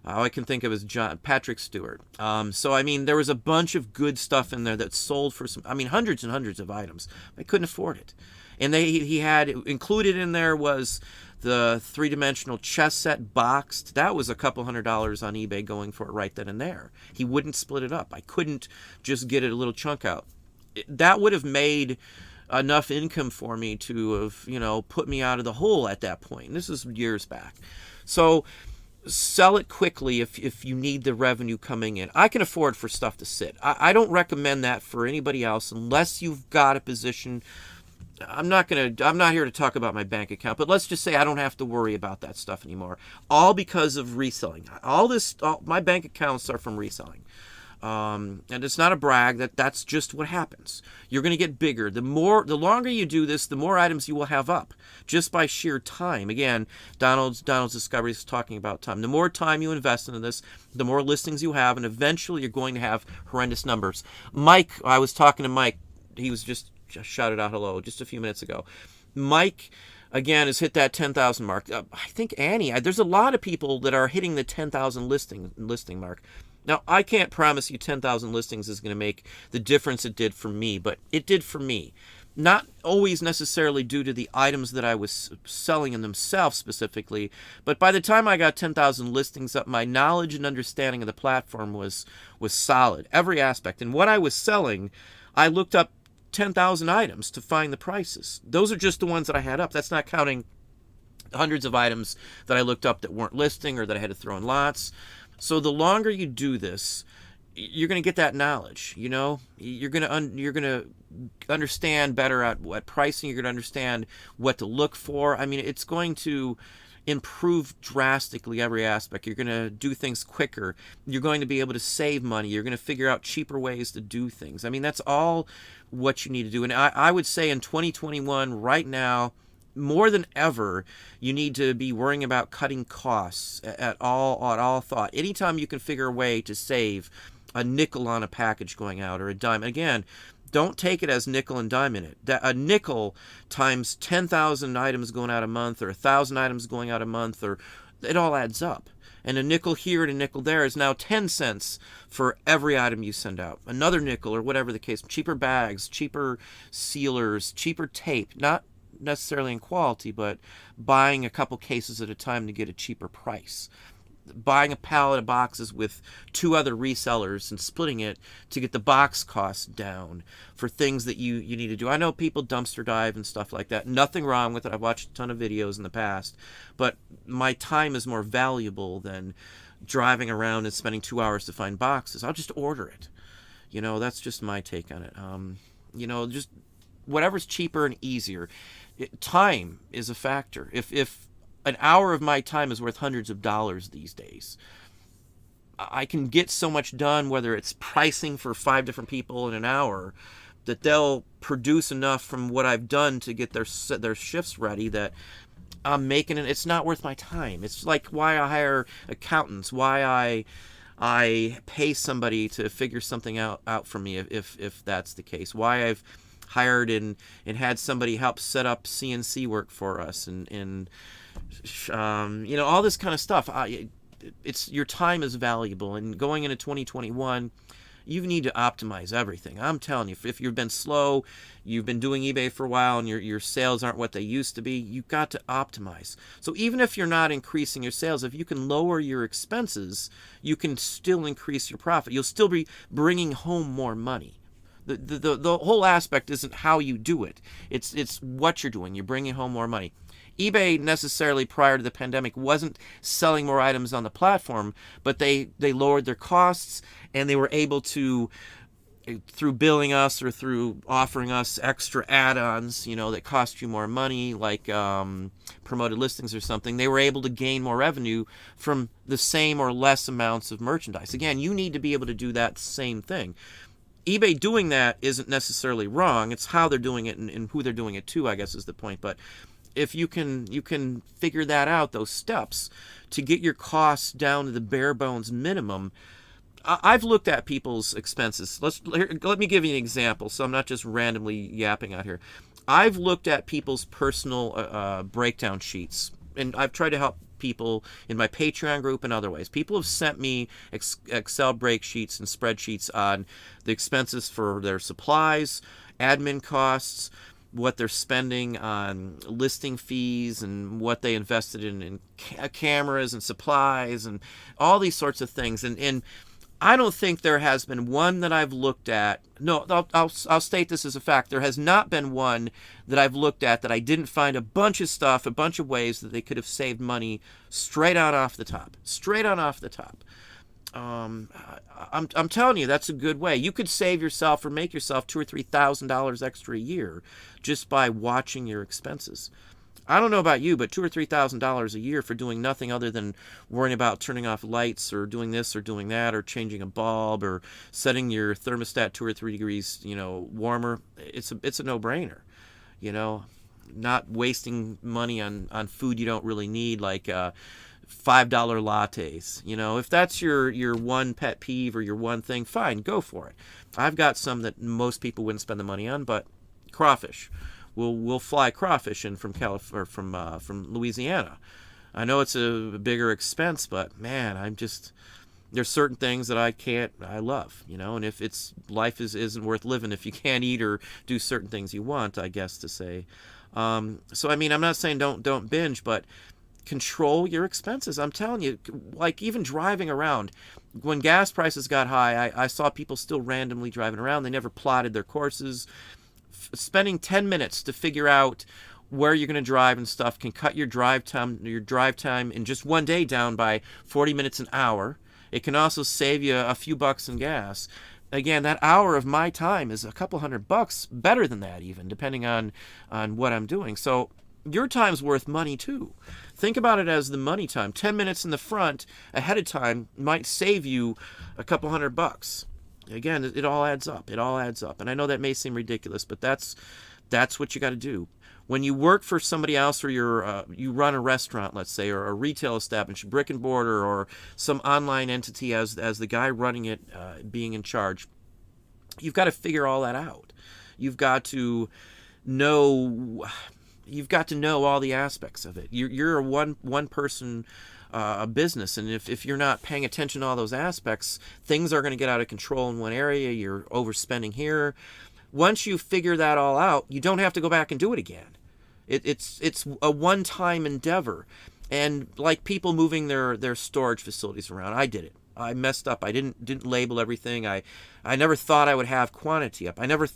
All I can think of is PatriotZ. So, I mean, there was a bunch of good stuff in there that sold for hundreds and hundreds of items. I couldn't afford it. And he had, included in there was the 3-dimensional chess set boxed. That was a couple $100s on eBay going for it right then and there. He wouldn't split it up. I couldn't just get it a little chunk out. That would have made enough income for me to have, put me out of the hole at that point. And this is years back. So, sell it quickly if you need the revenue coming in. I can afford for stuff to sit. I don't recommend that for anybody else unless you've got a position. I'm not here to talk about my bank account, but let's just say I don't have to worry about that stuff anymore. All because of reselling. My bank accounts are from reselling. And it's not a brag, that's just what happens. You're going to get bigger. The longer you do this, the more items you will have up, just by sheer time. Again, Donald's Discovery is talking about time. The more time you invest into this, the more listings you have, and eventually you're going to have horrendous numbers. Mike, I was talking to Mike. He was just shouted out hello just a few minutes ago. Mike, again, has hit that 10,000 mark. I think Annie, there's a lot of people that are hitting the 10,000 listing mark. Now, I can't promise you 10,000 listings is going to make the difference it did for me, but it did for me. Not always necessarily due to the items that I was selling in themselves specifically, but by the time I got 10,000 listings up, my knowledge and understanding of the platform was solid, every aspect. And what I was selling, I looked up 10,000 items to find the prices. Those are just the ones that I had up. That's not counting hundreds of items that I looked up that weren't listing or that I had to throw in lots. So the longer you do this, you're going to get that knowledge. You're going to understand better at what pricing. You're going to understand what to look for. I mean, it's going to improve drastically every aspect. You're going to do things quicker. You're going to be able to save money. You're going to figure out cheaper ways to do things. I mean, that's all what you need to do. And I would say in 2021, right now, more than ever, you need to be worrying about cutting costs at all thought. Anytime you can figure a way to save a nickel on a package going out or a dime. Again, don't take it as nickel and dime in it. A nickel times 10,000 items going out a month or 1,000 items going out a month, or it all adds up. And a nickel here and a nickel there is now 10 cents for every item you send out. Another nickel or whatever the case. Cheaper bags, cheaper sealers, cheaper tape. Not necessarily in quality, but buying a couple cases at a time to get a cheaper price. Buying a pallet of boxes with 2 other resellers and splitting it to get the box costs down for things that you need to do. I know people dumpster dive and stuff like that. Nothing wrong with it. I've watched a ton of videos in the past, but my time is more valuable than driving around and spending 2 hours to find boxes. I'll just order it. That's just my take on it. Just whatever's cheaper and easier. Time is a factor. If an hour of my time is worth hundreds of dollars these days, I can get so much done, whether it's pricing for 5 different people in an hour, that they'll produce enough from what I've done to get their shifts ready that I'm making it. It's not worth my time. It's like why I hire accountants, why I pay somebody to figure something out for me if that's the case. Why I've hired and had somebody help set up CNC work for us and all this kind of stuff. It's your time is valuable, and going into 2021, you need to optimize everything. I'm telling you, if you've been slow, you've been doing eBay for a while, and your sales aren't what they used to be, you've got to optimize. So even if you're not increasing your sales, if you can lower your expenses, you can still increase your profit. You'll still be bringing home more money. The whole aspect isn't how you do it. It's what you're doing. You're bringing home more money. eBay necessarily prior to the pandemic wasn't selling more items on the platform, but they lowered their costs, and they were able to, through billing us or through offering us extra add-ons, that cost you more money, like promoted listings or something, they were able to gain more revenue from the same or less amounts of merchandise. Again, you need to be able to do that same thing. eBay doing that isn't necessarily wrong. It's how they're doing it and who they're doing it to, I guess, is the point. But if you can figure that out, those steps, to get your costs down to the bare bones minimum. I've looked at people's expenses. Let me give you an example, so I'm not just randomly yapping out here. I've looked at people's personal breakdown sheets, and I've tried to help people in my Patreon group and other ways. People have sent me Excel break sheets and spreadsheets on the expenses for their supplies, admin costs, what they're spending on listing fees, and what they invested in cameras and supplies and all these sorts of things. And I don't think there has been one that I've looked at. No, I'll state this as a fact. There has not been one that I've looked at that I didn't find a bunch of stuff, a bunch of ways that they could have saved money straight on off the top. Straight on off the top. I'm telling you, that's a good way. You could save yourself or make yourself $2,000 or $3,000 extra a year just by watching your expenses. I don't know about you, but $2,000 or $3,000 a year for doing nothing other than worrying about turning off lights or doing this or doing that or changing a bulb or setting your thermostat 2 or 3 degrees, warmer. It's a no-brainer, not wasting money on food you don't really need, like $5 lattes. If that's your one pet peeve or your one thing, fine, go for it. I've got some that most people wouldn't spend the money on, but crawfish. We'll fly crawfish in from from Louisiana. I know it's a bigger expense, but man, there's certain things that I love, and if life isn't worth living if you can't eat or do certain things you want, I guess to say. So I mean, I'm not saying don't binge, but control your expenses. I'm telling you, like even driving around, when gas prices got high, I saw people still randomly driving around. They never plotted their courses. Spending 10 minutes to figure out where you're going to drive and stuff can cut your drive time in just one day down by 40 minutes an hour. It can also save you a few bucks in gas. Again, that hour of my time is a couple $100, better than that even, depending on what I'm doing. So your time's worth money too. Think about it as the money time. 10 minutes in the front ahead of time might save you a couple $100. Again, it all adds up. It all adds up. And I know that may seem ridiculous, but that's what you got to do. When you work for somebody else, or you run a restaurant, let's say, or a retail establishment, brick and mortar, or some online entity as the guy running it, being in charge, you've got to figure all that out. You've got to know all the aspects of it. You're a one person a business, and if you're not paying attention to all those aspects, things are going to get out of control in one area. You're overspending here. Once you figure that all out, you don't have to go back and do it again. It's a one-time endeavor. And like people moving their storage facilities around, I did it. I messed up. I didn't label everything. I never thought I would have quantity up. I never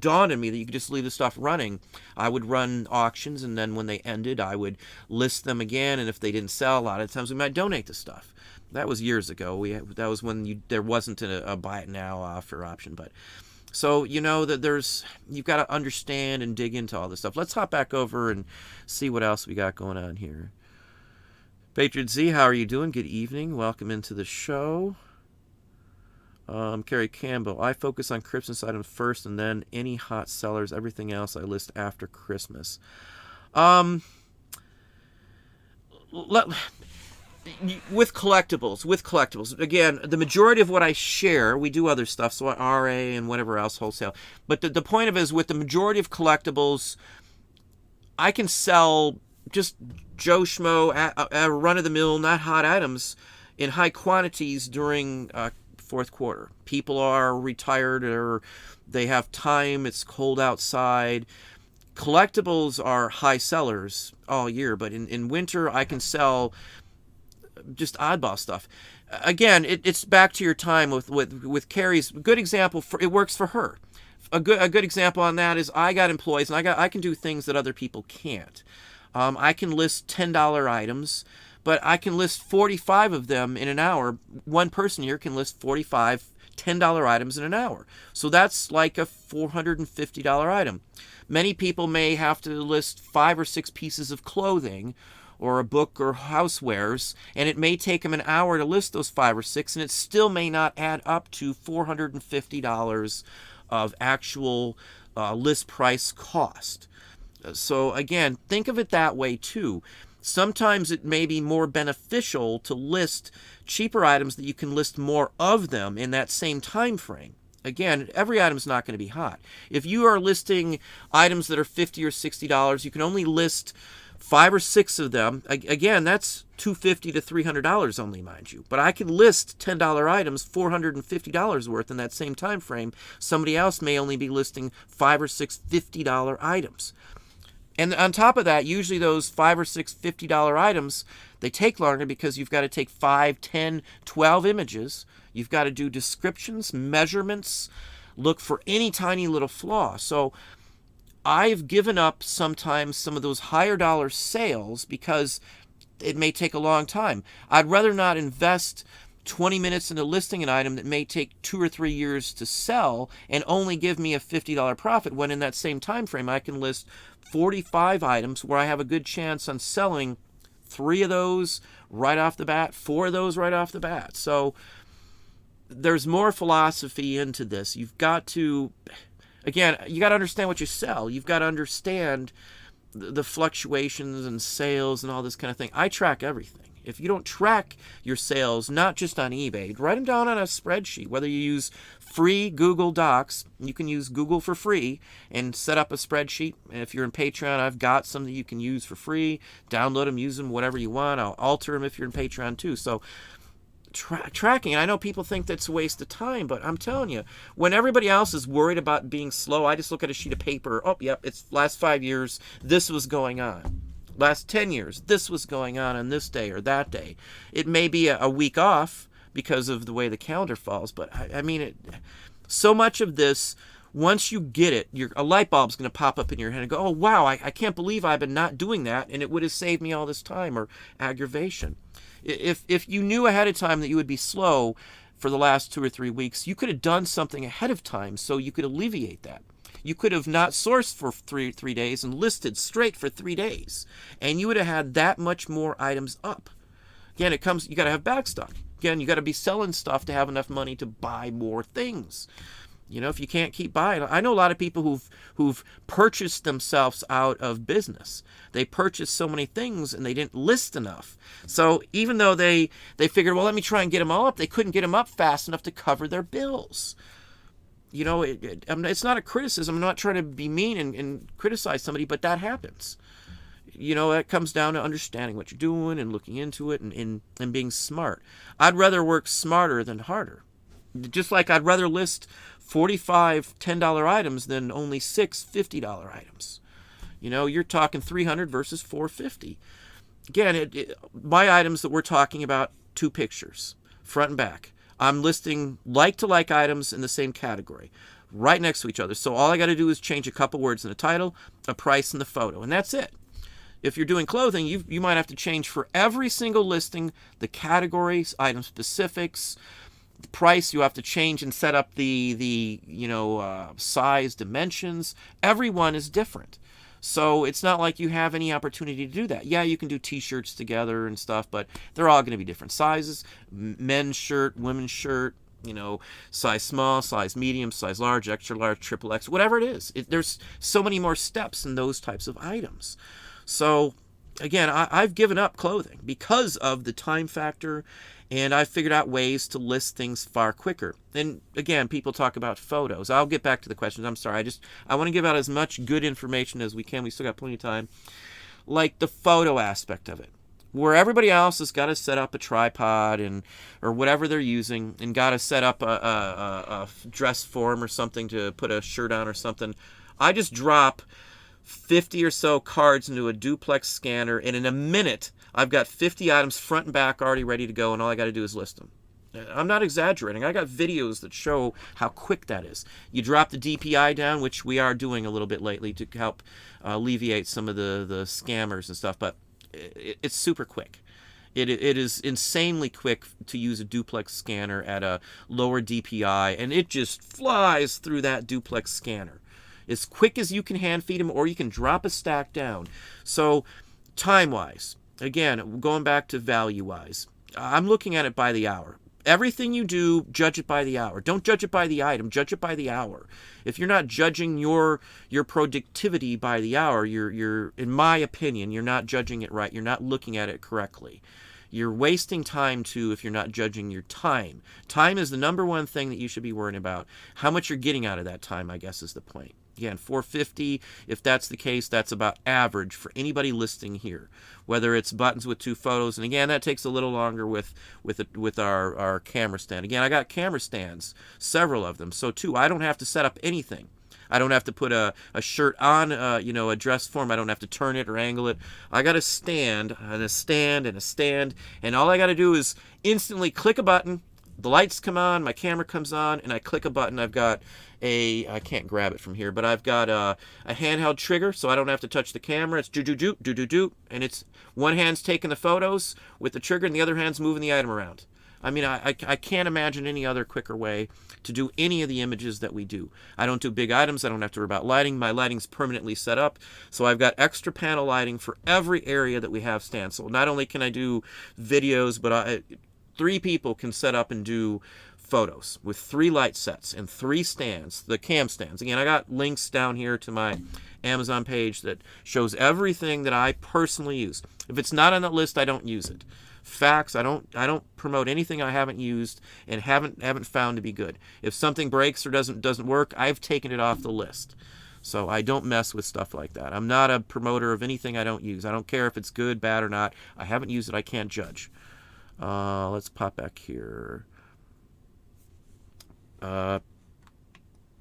dawned on me that you could just leave the stuff running. I would run auctions, and then when they ended, I would list them again. And if they didn't sell, a lot of times we might donate the stuff. That was years ago. That was when there wasn't a buy it now offer option. But so that you've got to understand and dig into all this stuff. Let's hop back over and see what else we got going on here. PatriotZ, how are you doing? Good evening. Welcome into the show. Carrie Campbell, I focus on Christmas items first and then any hot sellers. Everything else I list after Christmas. With collectibles, again, the majority of what I share, we do other stuff, so RA and whatever else, wholesale. But the point of it is, with the majority of collectibles, I can sell just Joe Schmo, run-of-the-mill, not hot items in high quantities during fourth quarter. People are retired or they have time, it's cold outside. Collectibles are high sellers all year, but in winter I can sell just oddball stuff. Again, it's back to your time with Carrie's good example. It works for her. A good example on that is I got employees and I can do things that other people can't. I can list $10 items, but I can list 45 of them in an hour. One person here can list 45 $10 items in an hour. So that's like a $450 item. Many people may have to list 5 or 6 pieces of clothing or a book or housewares, and it may take them an hour to list those 5 or 6, and it still may not add up to $450 of actual list price cost. So again, think of it that way too. Sometimes it may be more beneficial to list cheaper items that you can list more of them in that same time frame. Again, every item is not going to be hot. If you are listing items that are $50 or $60, you can only list 5 or 6 of them. Again, that's $250 to $300 only, mind you. But I can list $10 items, $450 worth in that same time frame. Somebody else may only be listing 5 or 6 $50 items. And on top of that, usually those 5 or 6 $50 items, they take longer because you've got to take 5, 10, 12 images. You've got to do descriptions, measurements, look for any tiny little flaw. So I've given up sometimes some of those higher dollar sales because it may take a long time. I'd rather not invest 20 minutes into listing an item that may take 2 or 3 years to sell and only give me a $50 profit, when in that same time frame I can list 45 items where I have a good chance on selling 3 of those right off the bat, 4 of those right off the bat. So there's more philosophy into this. You've got to, again, you got to understand what you sell. You've got to understand the fluctuations and sales and all this kind of thing. I track everything. If you don't track your sales, not just on eBay, write them down on a spreadsheet. Whether you use free Google Docs, you can use Google for free and set up a spreadsheet. And if you're in Patreon, I've got some that you can use for free. Download them, use them, whatever you want. I'll alter them if you're in Patreon too. So tracking, I know people think that's a waste of time, but I'm telling you, when everybody else is worried about being slow, I just look at a sheet of paper. Oh, yep, it's last 5 years, this was going on. Last 10 years, this was going on this day or that day. It may be a week off because of the way the calendar falls, but I mean, so much of this, once you get it, a light bulb's going to pop up in your head and go, oh, wow, I can't believe I've been not doing that, and it would have saved me all this time or aggravation. If you knew ahead of time that you would be slow for the last 2 or 3 weeks, you could have done something ahead of time so you could alleviate that. You could have not sourced for three days and listed straight for 3 days, and you would have had that much more items up. Again, you got to have backstock. Again, you got to be selling stuff to have enough money to buy more things. You know, if you can't keep buying, I know a lot of people who've purchased themselves out of business. They purchased so many things and they didn't list enough. So even though they figured, well, let me try and get them all up, they couldn't get them up fast enough to cover their bills. You know, it's not a criticism. I'm not trying to be mean and criticize somebody, but that happens. You know, it comes down to understanding what you're doing and looking into it and being smart. I'd rather work smarter than harder. Just like I'd rather list 45 $10 items than only 6 $50 items. You know, you're talking 300 versus 450. Again, my items that we're talking about, 2 pictures, front and back. I'm listing like-to-like items in the same category, right next to each other. So all I got to do is change a couple words in the title, a price, and the photo, and that's it. If you're doing clothing, you might have to change for every single listing, the categories, item specifics, the price. You have to change and set up the size, dimensions. Every one is different. So it's not like you have any opportunity to do that. Yeah, you can do t-shirts together and stuff, but they're all going to be different sizes. Men's shirt, women's shirt, size small, size medium, size large, extra large, triple X, whatever it is. There's so many more steps in those types of items. So again, I've given up clothing because of the time factor, and I've figured out ways to list things far quicker. And again, people talk about photos. I'll get back to the questions. I'm sorry. I want to give out as much good information as we can. We still got plenty of time. Like the photo aspect of it, where everybody else has got to set up a tripod or whatever they're using, and got to set up a dress form or something to put a shirt on or something. I just drop 50 or so cards into a duplex scanner, and in a minute I've got 50 items front and back already ready to go, and all I got to do is list them. I'm not exaggerating. I got videos that show how quick that is. You drop the DPI down, which we are doing a little bit lately to help alleviate some of the scammers and stuff, but it's super quick. It is insanely quick to use a duplex scanner at a lower DPI, and it just flies through that duplex scanner as quick as you can hand feed them, or you can drop a stack down. So time-wise, again, going back to value-wise, I'm looking at it by the hour. Everything you do, judge it by the hour. Don't judge it by the item, judge it by the hour. If you're not judging your productivity by the hour, you're in my opinion, you're not judging it right. You're not looking at it correctly. You're wasting time too if you're not judging your time. Time is the number one thing that you should be worrying about. How much you're getting out of that time, I guess, is the point. Again, $4.50, if that's the case, that's about average for anybody listing here. Whether it's buttons with 2 photos, and again, that takes a little longer with our camera stand. Again, I got camera stands, several of them, so too, I don't have to set up anything. I don't have to put a shirt on, a dress form. I don't have to turn it or angle it. I got a stand, and a stand, and a stand, and all I got to do is instantly click a button. The lights come on, my camera comes on, and I click a button. I've got I can't grab it from here, but I've got a handheld trigger, so I don't have to touch the camera. It's do-do-do, do-do-do, and it's one hand's taking the photos with the trigger, and the other hand's moving the item around. I mean, I can't imagine any other quicker way to do any of the images that we do. I don't do big items. I don't have to worry about lighting. My lighting's permanently set up, so I've got extra panel lighting for every area that we have stand. So not only can I do videos, but 3 people can set up and do photos with 3 light sets and 3 stands, the cam stands. Again, I got links down here to my Amazon page that shows everything that I personally use. If it's not on that list, I don't use it. Facts, I don't promote anything I haven't used and haven't found to be good. If something breaks or doesn't work, I've taken it off the list. So I don't mess with stuff like that. I'm not a promoter of anything I don't use. I don't care if it's good, bad, or not. I haven't used it. I can't judge. Let's pop back here.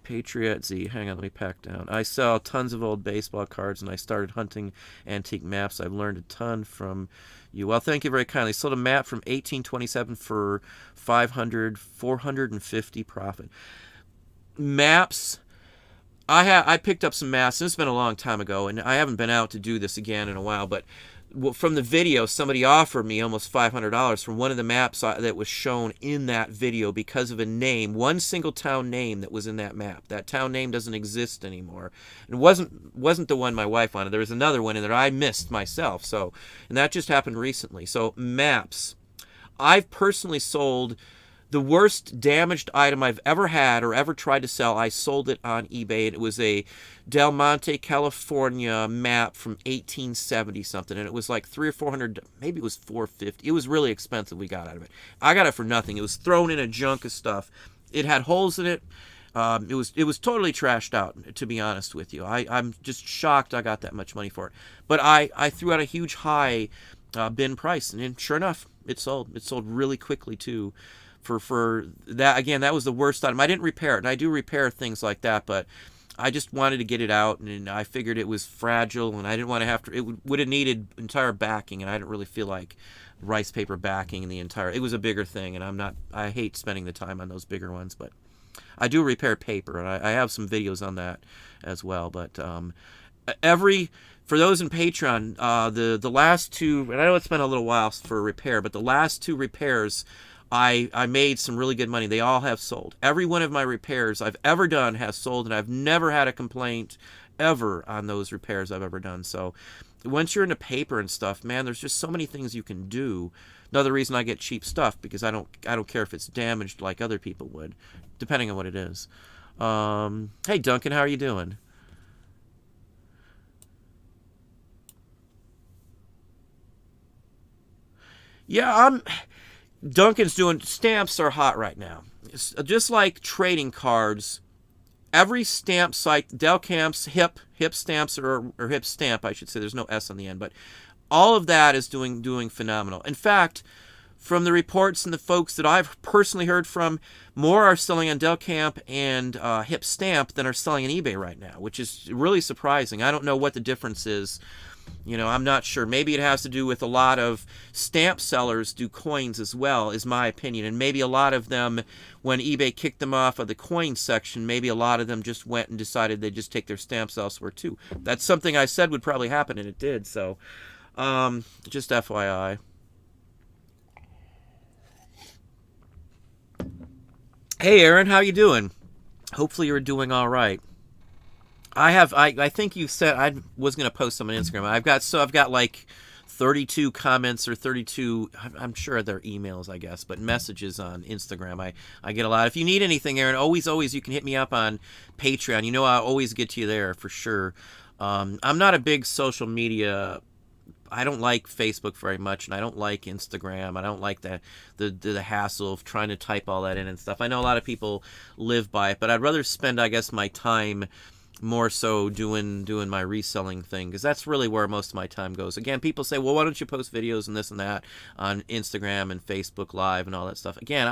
PatriotZ. Hang on, let me pack down. I sell tons of old baseball cards, and I started hunting antique maps. I've learned a ton from you. Well, thank you very kindly. Sold a map from 1827 for $450 profit. Maps. I picked up some maps. This has been a long time ago, and I haven't been out to do this again in a while, but from the video, somebody offered me almost $500 from one of the maps that was shown in that video because of a name, one single town name that was in that map. That town name doesn't exist anymore. It wasn't the one my wife wanted. There was another one in there I missed myself. So, and that just happened recently. So maps. I've personally sold the worst damaged item I've ever had or ever tried to sell. I sold it on eBay. It was a Del Monte, California map from 1870 something, and it was like $300 or $400. Maybe it was $450. It was really expensive. We got out of it. I got it for nothing. It was thrown in a junk of stuff. It had holes in it. It was totally trashed out, to be honest with you. I'm just shocked I got that much money for it. But I threw out a huge high bin price, and sure enough, it sold. It sold really quickly too. For that, again, that was the worst item. I didn't repair it, and I do repair things like that, but I just wanted to get it out, and I figured it was fragile, and I didn't want to have to. It would have needed entire backing, and I didn't really feel like rice paper backing in the entire. It was a bigger thing, and I hate spending the time on those bigger ones, but I do repair paper, and I have some videos on that as well. But for those in Patreon, the last 2, and I know it's been a little while for repair, but the last 2 repairs, I made some really good money. They all have sold. Every one of my repairs I've ever done has sold, and I've never had a complaint ever on those repairs I've ever done. So once you're into paper and stuff, man, there's just so many things you can do. Another reason I get cheap stuff, because I don't care if it's damaged like other people would, depending on what it is. Hey Duncan, how are you doing? Yeah, Duncan's doing stamps are hot right now. It's just like trading cards. Every stamp site, Delcamp's hip stamps or hip stamp, I should say. There's no S on the end, but all of that is doing phenomenal. In fact, from the reports and the folks that I've personally heard from, more are selling on Delcamp and Hip Stamp than are selling on eBay right now, which is really surprising. I don't know what the difference is. I'm not sure. Maybe it has to do with a lot of stamp sellers do coins as well, is my opinion. And maybe a lot of them, when eBay kicked them off of the coin section, maybe a lot of them just went and decided they'd just take their stamps elsewhere too. That's something I said would probably happen, and it did. So, just FYI. Hey Aaron, how you doing? Hopefully you're doing all right. I think you said I was going to post them on Instagram. I've got like 32 comments or 32, I'm sure they're emails, I guess, but messages on Instagram. I get a lot. If you need anything, Aaron, always you can hit me up on Patreon. I'll always get to you there for sure. I'm not a big social media. I don't like Facebook very much, and I don't like Instagram. I don't like the hassle of trying to type all that in and stuff. I know a lot of people live by it, but I'd rather spend, I guess, my time more so doing my reselling thing, because that's really where most of my time goes. Again, people say, well, why don't you post videos and this and that on Instagram and Facebook Live and all that stuff? Again,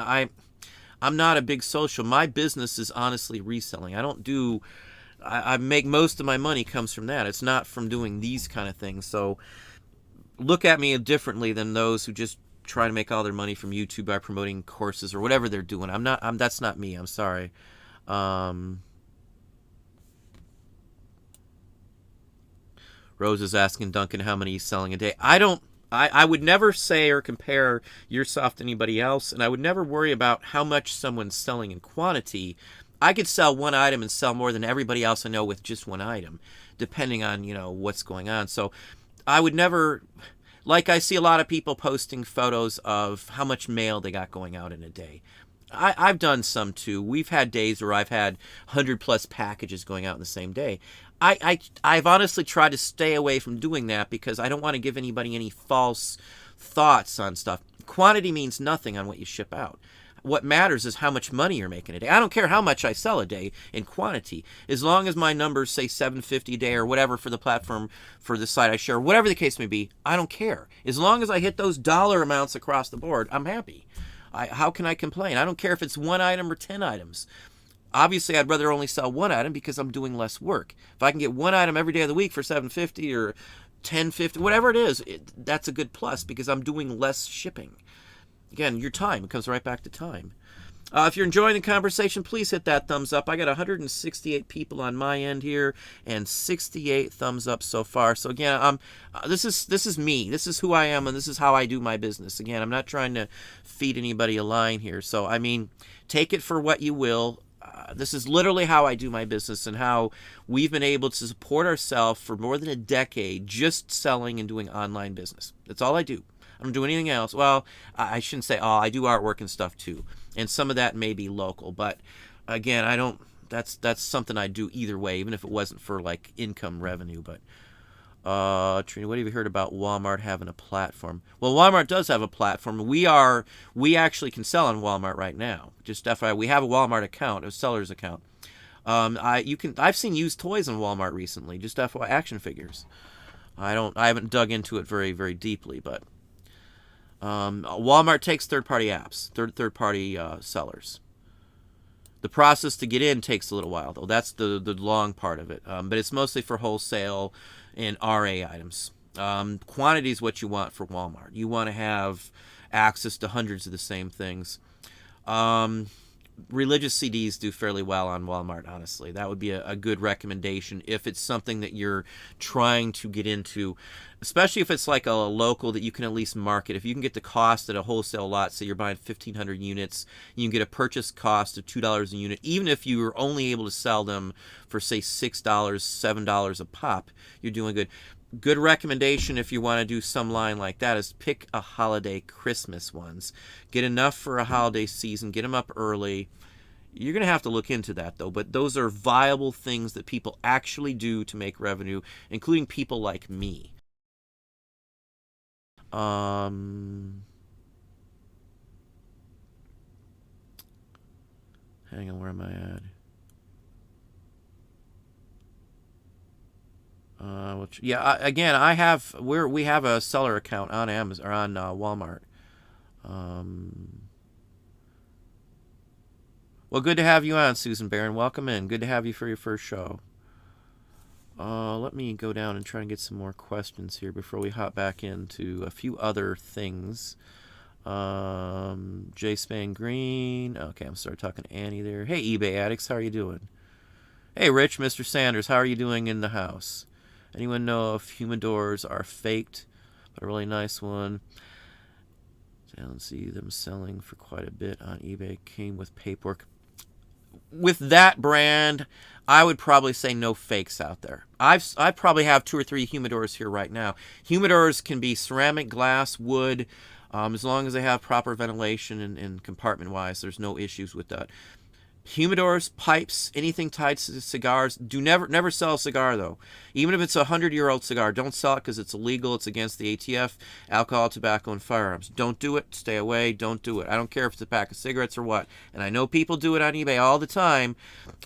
I'm not a big social. My business is honestly reselling. I make most of my money comes from that. It's not from doing these kind of things. So look at me differently than those who just try to make all their money from YouTube by promoting courses or whatever they're doing. That's not me. I'm sorry. Rose is asking Duncan how many he's selling a day. I would never say or compare your soft to anybody else, and I would never worry about how much someone's selling in quantity. I could sell one item and sell more than everybody else I know with just one item, depending on, what's going on. So I would never, like I see a lot of people posting photos of how much mail they got going out in a day. I've done some too. We've had days where I've had 100 plus packages going out in the same day. I've honestly tried to stay away from doing that because I don't want to give anybody any false thoughts on stuff. Quantity means nothing on what you ship out. What matters is how much money you're making a day. I don't care how much I sell a day in quantity. As long as my numbers say $750 a day or whatever for the platform, for the site I share, whatever the case may be, I don't care. As long as I hit those dollar amounts across the board, I'm happy. How can I complain? I don't care if it's one item or 10 items. Obviously, I'd rather only sell one item because I'm doing less work. If I can get one item every day of the week for $750 or $10.50, whatever it is, that's a good plus because I'm doing less shipping. Again, your time. It comes right back to time. If you're enjoying the conversation, please hit that thumbs up. I got 168 people on my end here and 68 thumbs up so far. So again, this is me. This is who I am, and this is how I do my business. Again, I'm not trying to feed anybody a line here. So I mean, take it for what you will. This is literally how I do my business and how we've been able to support ourselves for more than a decade just selling and doing online business. That's all I do. I don't do anything else. Well, I shouldn't say all. I do artwork and stuff too. And some of that may be local. But again, I don't, that's something I'd do either way, even if it wasn't for like income revenue. But Trina, what have you heard about Walmart having a platform? Well, Walmart does have a platform. We actually can sell on Walmart right now. Just FYI, we have a Walmart account, a seller's account. I've seen used toys on Walmart recently. Just FYI, action figures. I haven't dug into it very, very deeply, but Walmart takes third-party apps, third-party sellers. The process to get in takes a little while, though. That's the long part of it. But it's mostly for wholesale and RA items. Quantity is what you want for Walmart. You want to have access to hundreds of the same things. religious CDs do fairly well on Walmart, honestly. That would be a good recommendation if it's something that you're trying to get into, especially if it's like a local that you can at least market. If you can get the cost at a wholesale lot, say you're buying 1,500 units, you can get a purchase cost of $2 a unit, even if you were only able to sell them for, say, $6, $7 a pop, you're doing good. Good recommendation if you want to do some line like that is pick a holiday Christmas ones. Get enough for a holiday season. Get them up early. You're going to have to look into that, though. But those are viable things that people actually do to make revenue, including people like me. Hang on, where am I at? Again, we have a seller account on Amazon or on Walmart. Well, good to have you on, Susan Barron. Welcome in. Good to have you for your first show. Let me go down and try and get some more questions here before we hop back into a few other things. J Span Green. Okay, I'm starting talking to Annie there. Hey, eBay addicts, how are you doing? Hey, Rich, Mr. Sanders, how are you doing in the house? Anyone know if humidors are faked? But a really nice one. I don't see them selling for quite a bit on eBay. Came with paperwork. With that brand, I would probably say no fakes out there. I probably have 2 or 3 humidors here right now. Humidors can be ceramic, glass, wood, as long as they have proper ventilation and compartment-wise. There's no issues with that. Humidors, pipes, anything tied to cigars. Never sell a cigar, though. Even if it's a 100-year-old cigar, don't sell it because it's illegal. It's against the ATF, alcohol, tobacco, and firearms. Don't do it. Stay away. Don't do it. I don't care if it's a pack of cigarettes or what. And I know people do it on eBay all the time.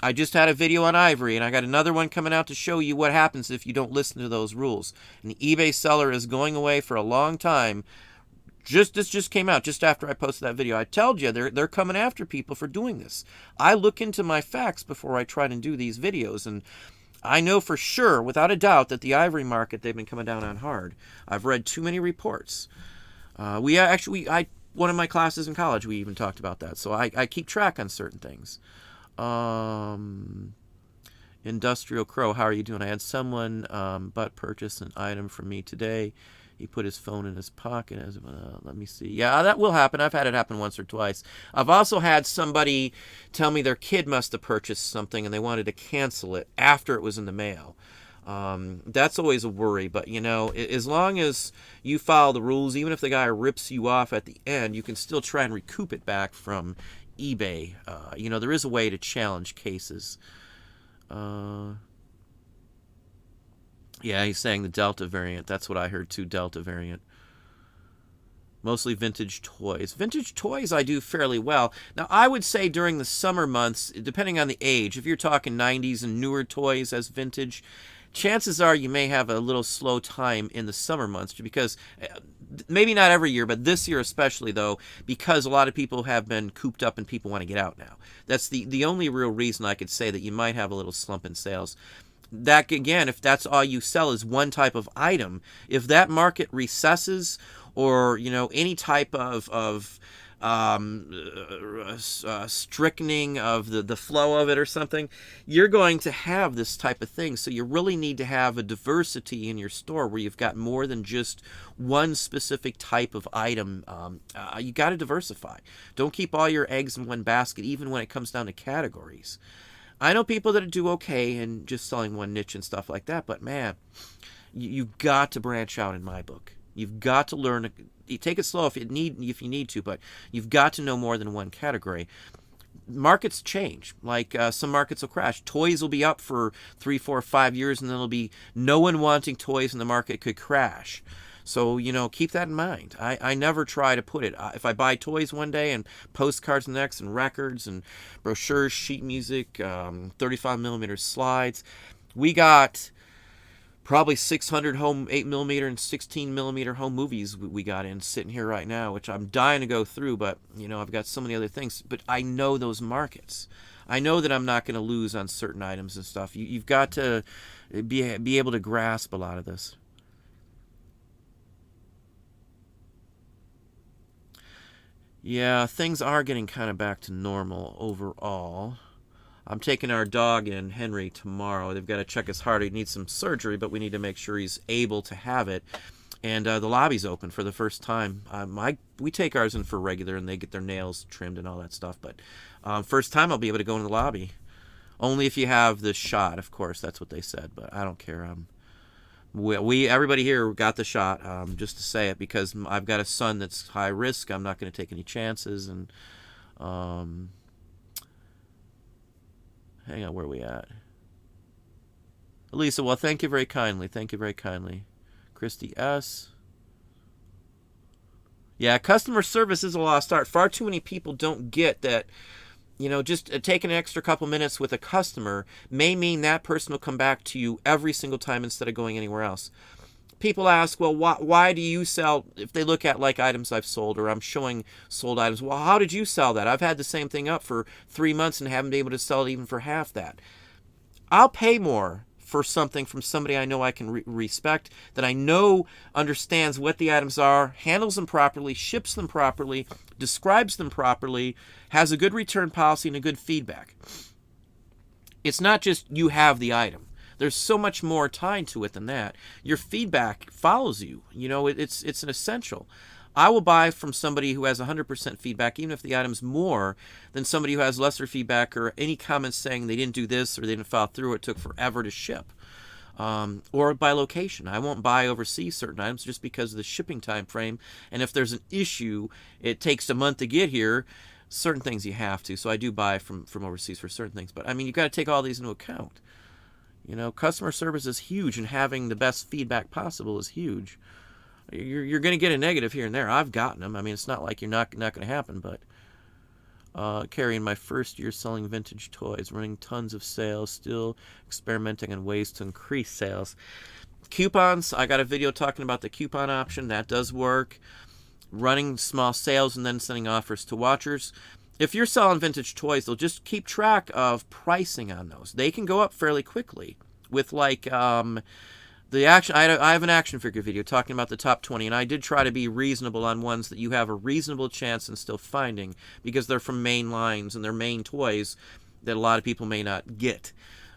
I just had a video on ivory, and I got another one coming out to show you what happens if you don't listen to those rules. And the eBay seller is going away for a long time. This just came out just after I posted that video. I told you they're coming after people for doing this. I look into my facts before I try to do these videos, and I know for sure, without a doubt, that the ivory market, they've been coming down on hard. I've read too many reports. One of my classes in college, we even talked about that. So I keep track on certain things. Industrial Crow, how are you doing? I had someone but purchase an item from me today. He put his phone in his pocket. Let me see. Yeah, that will happen. I've had it happen once or twice. I've also had somebody tell me their kid must have purchased something and they wanted to cancel it after it was in the mail. That's always a worry. But, as long as you follow the rules, even if the guy rips you off at the end, you can still try and recoup it back from eBay. There is a way to challenge cases. Yeah, he's saying the Delta variant. That's what I heard too, Delta variant. Mostly vintage toys. Vintage toys I do fairly well. Now, I would say during the summer months, depending on the age, if you're talking 90s and newer toys as vintage, chances are you may have a little slow time in the summer months because maybe not every year, but this year especially, though, because a lot of people have been cooped up and people want to get out now. That's the only real reason I could say that you might have a little slump in sales. That, again, if that's all you sell is one type of item, if that market recesses or, any type of strictening of the flow of it or something, you're going to have this type of thing. So you really need to have a diversity in your store where you've got more than just one specific type of item. You got to diversify. Don't keep all your eggs in one basket, even when it comes down to categories. I know people that do okay in just selling one niche and stuff like that, but man, you've got to branch out in my book. You've got to learn. You take it slow if you need to, but you've got to know more than one category. Markets change. Like some markets will crash. Toys will be up for 3, 4, 5 years, and then there'll be no one wanting toys, and the market could crash. So, keep that in mind. I never try to put it. If I buy toys one day and postcards next and records and brochures, sheet music, 35 millimeter slides, we got probably 600 home 8 millimeter and 16 millimeter home movies we got in sitting here right now, which I'm dying to go through, but, I've got so many other things. But I know those markets. I know that I'm not going to lose on certain items and stuff. You've got to be able to grasp a lot of this. Yeah, things are getting kind of back to normal overall. I'm taking our dog in, Henry, tomorrow. They've got to check his heart. He needs some surgery, but we need to make sure he's able to have it. And the lobby's open for the first time. We take ours in for regular, and they get their nails trimmed and all that stuff. But first time I'll be able to go in the lobby. Only if you have the shot, of course. That's what they said, but I don't care. Everybody here got the shot, just to say it, because I've got a son that's high risk. I'm not going to take any chances. And hang on, where are we at? Elisa, well, thank you very kindly. Thank you very kindly. Christy S. Yeah, customer service is a lost art. Far too many people don't get that, just taking an extra couple minutes with a customer may mean that person will come back to you every single time instead of going anywhere else. People ask, well, why do you sell, if they look at like items I've sold or I'm showing sold items, well, how did you sell that? I've had the same thing up for 3 months and haven't been able to sell it even for half that. I'll pay more for something from somebody I know I can respect, that I know understands what the items are, handles them properly, ships them properly, describes them properly, has a good return policy and a good feedback. It's not just you have the item. There's so much more tied to it than that. Your feedback follows you. It's an essential. I will buy from somebody who has 100% feedback, even if the item's more than somebody who has lesser feedback or any comments saying they didn't do this or they didn't follow through, it took forever to ship. Or by location. I won't buy overseas certain items just because of the shipping time frame. And if there's an issue, it takes a month to get here. Certain things you have to. So I do buy from overseas for certain things. But I mean, you've got to take all these into account. Customer service is huge, and having the best feedback possible is huge. You're going to get a negative here and there. I've gotten them. I mean, it's not like you're not going to happen, but Carrie, in my first year selling vintage toys, running tons of sales, still experimenting on ways to increase sales. Coupons, I got a video talking about the coupon option. That does work. Running small sales and then sending offers to watchers. If you're selling vintage toys, they'll just keep track of pricing on those. They can go up fairly quickly with like the action. I have an action figure video talking about the top 20, and I did try to be reasonable on ones that you have a reasonable chance in still finding, because they're from main lines and they're main toys that a lot of people may not get.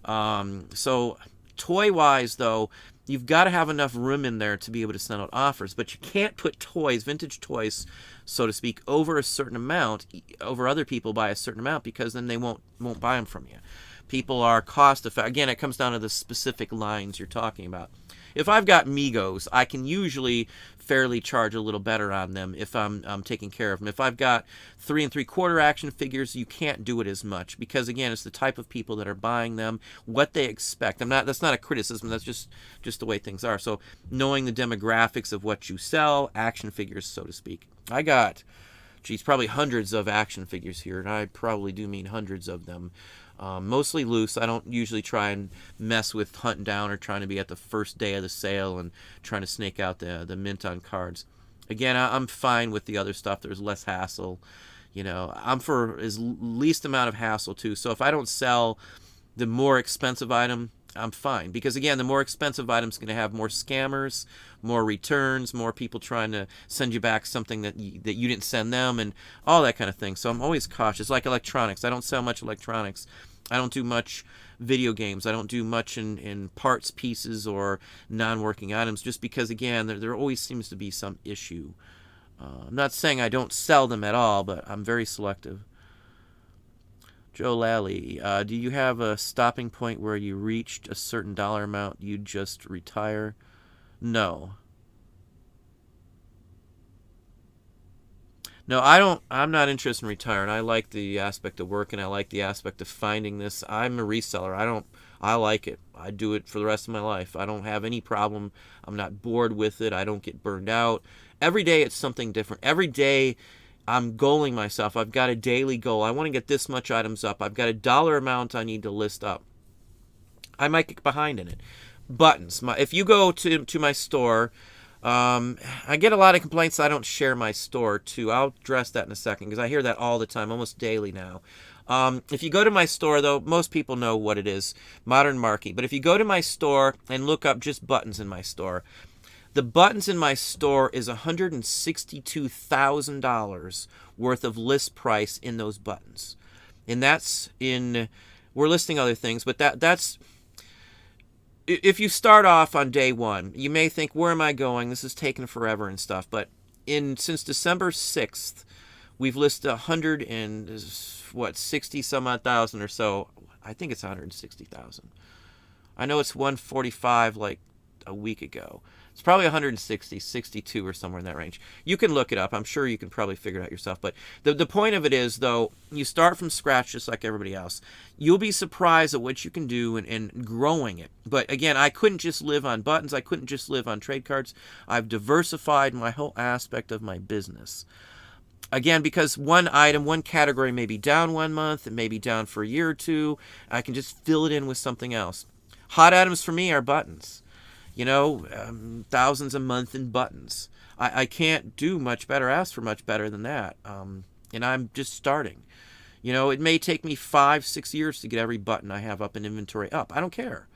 So toy-wise, though, you've got to have enough room in there to be able to send out offers, but you can't put toys, vintage toys, so to speak, over a certain amount, over other people by a certain amount, because then they won't buy them from you. People are cost effective. Again, it comes down to the specific lines you're talking about. If I've got Migos, I can usually fairly charge a little better on them if I'm taking care of them. If I've got 3 3/4 action figures, you can't do it as much, because again, it's the type of people that are buying them, what they expect. That's not a criticism. That's just the way things are. So knowing the demographics of what you sell, action figures, so to speak. I got, probably hundreds of action figures here, and I probably do mean hundreds of them. Mostly loose. I don't usually try and mess with hunting down or trying to be at the first day of the sale and trying to snake out the mint on cards. Again, I'm fine with the other stuff. There's less hassle. I'm for as least amount of hassle too. So if I don't sell the more expensive item, I'm fine. Because again, the more expensive item's going to have more scammers, more returns, more people trying to send you back something that you didn't send them, and all that kind of thing. So I'm always cautious. Like electronics. I don't sell much electronics. I don't do much video games. I don't do much in parts, pieces, or non-working items, just because, again, there always seems to be some issue. I'm not saying I don't sell them at all, but I'm very selective. Joe Lally, do you have a stopping point where you reached a certain dollar amount, you just retire? No. No, I don't. I'm not interested in retiring. I like the aspect of work, and I like the aspect of finding this. I'm a reseller. I like it. I do it for the rest of my life. I don't have any problem. I'm not bored with it. I don't get burned out. Every day it's something different. Every day I'm goaling myself. I've got a daily goal. I want to get this much items up. I've got a dollar amount I need to list up. I might get behind in it. Buttons. If you go to my store, I get a lot of complaints I don't share my store too. I'll address that in a second, because I hear that all the time, almost daily now. If you go to my store, though, most people know what it is, Modern Marquee. But if you go to my store and look up just buttons in my store, The buttons in my store is $162,000 worth of list price in those buttons. And that's in, we're listing other things, but that's, if you start off on day one, you may think, where am I going? This is taking forever and stuff. But since December 6th, we've listed 60 some odd thousand or so. I think it's 160,000. I know it's 145 like a week ago. It's probably 160, 62 or somewhere in that range. You can look it up. I'm sure you can probably figure it out yourself. But the point of it is, though, you start from scratch just like everybody else. You'll be surprised at what you can do in growing it. But again, I couldn't just live on buttons. I couldn't just live on trade cards. I've diversified my whole aspect of my business. Again, because one item, one category may be down 1 month, it may be down for a year or two. I can just fill it in with something else. Hot items for me are buttons. Thousands a month in buttons. I can't do much better, ask for much better than that. And I'm just starting. It may take me 5-6 years to get every button I have up in inventory up. I don't care.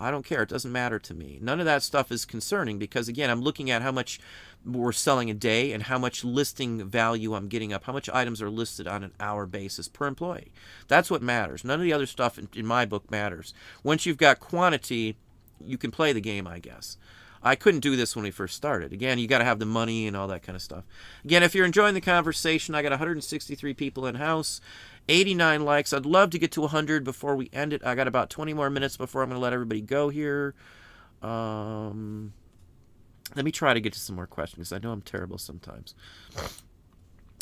It doesn't matter to me. None of that stuff is concerning because, again, I'm looking at how much we're selling a day and how much listing value I'm getting up, how much items are listed on an hour basis per employee. That's what matters. None of the other stuff in my book matters. Once you've got quantity, you can play the game, I guess. I couldn't do this when we first started. Again, you got to have the money and all that kind of stuff. Again, if you're enjoying the conversation, I got 163 people in-house, 89 likes. I'd love to get to 100 before we end it. I got about 20 more minutes before I'm going to let everybody go here. Let me try to get to some more questions. I know I'm terrible sometimes.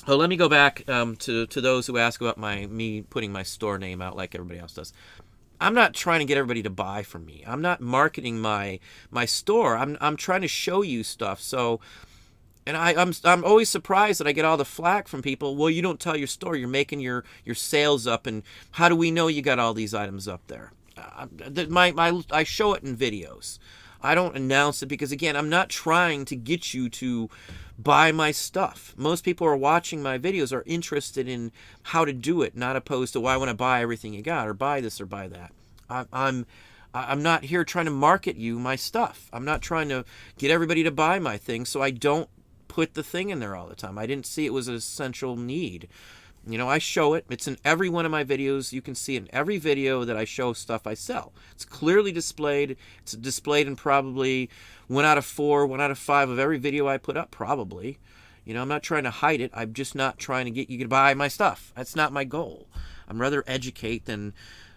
Oh, let me go back to those who ask about me putting my store name out like everybody else does. I'm not trying to get everybody to buy from me. I'm not marketing my store. I'm trying to show you stuff. So, and I'm always surprised that I get all the flack from people. Well, you don't tell your store. You're making your sales up, and how do we know you got all these items up there? I show it in videos. I don't announce it because, again, I'm not trying to get you to buy my stuff. Most people who are watching my videos are interested in how to do it, not opposed to, I want to buy everything you got or buy this or buy that. I'm not here trying to market you my stuff. I'm not trying to get everybody to buy my thing, so I don't put the thing in there all the time. I didn't see it was an essential need. I show it. It's in every one of my videos. You can see in every video that I show stuff I sell. It's clearly displayed. It's displayed in probably 1 out of 4, 1 out of 5 of every video I put up, probably. I'm not trying to hide it. I'm just not trying to get you to buy my stuff. That's not my goal. I'm rather educate than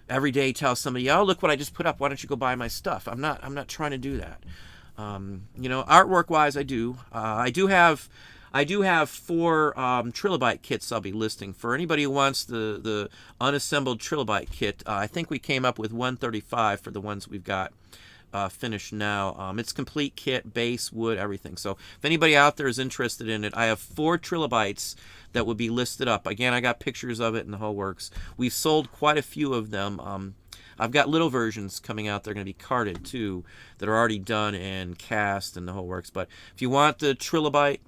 every day tell somebody, oh, look what I just put up. Why don't you go buy my stuff? I'm not trying to do that. Artwork-wise, I do. I do have 4 trilobite kits I'll be listing. For anybody who wants the unassembled trilobite kit, I think we came up with 135 for the ones we've got finished now. It's complete kit, base, wood, everything. So if anybody out there is interested in it, I have 4 trilobites that would be listed up. Again, I got pictures of it and the whole works. We've sold quite a few of them. I've got little versions coming out. They're going to be carded too, that are already done and cast and the whole works. But if you want the trilobite,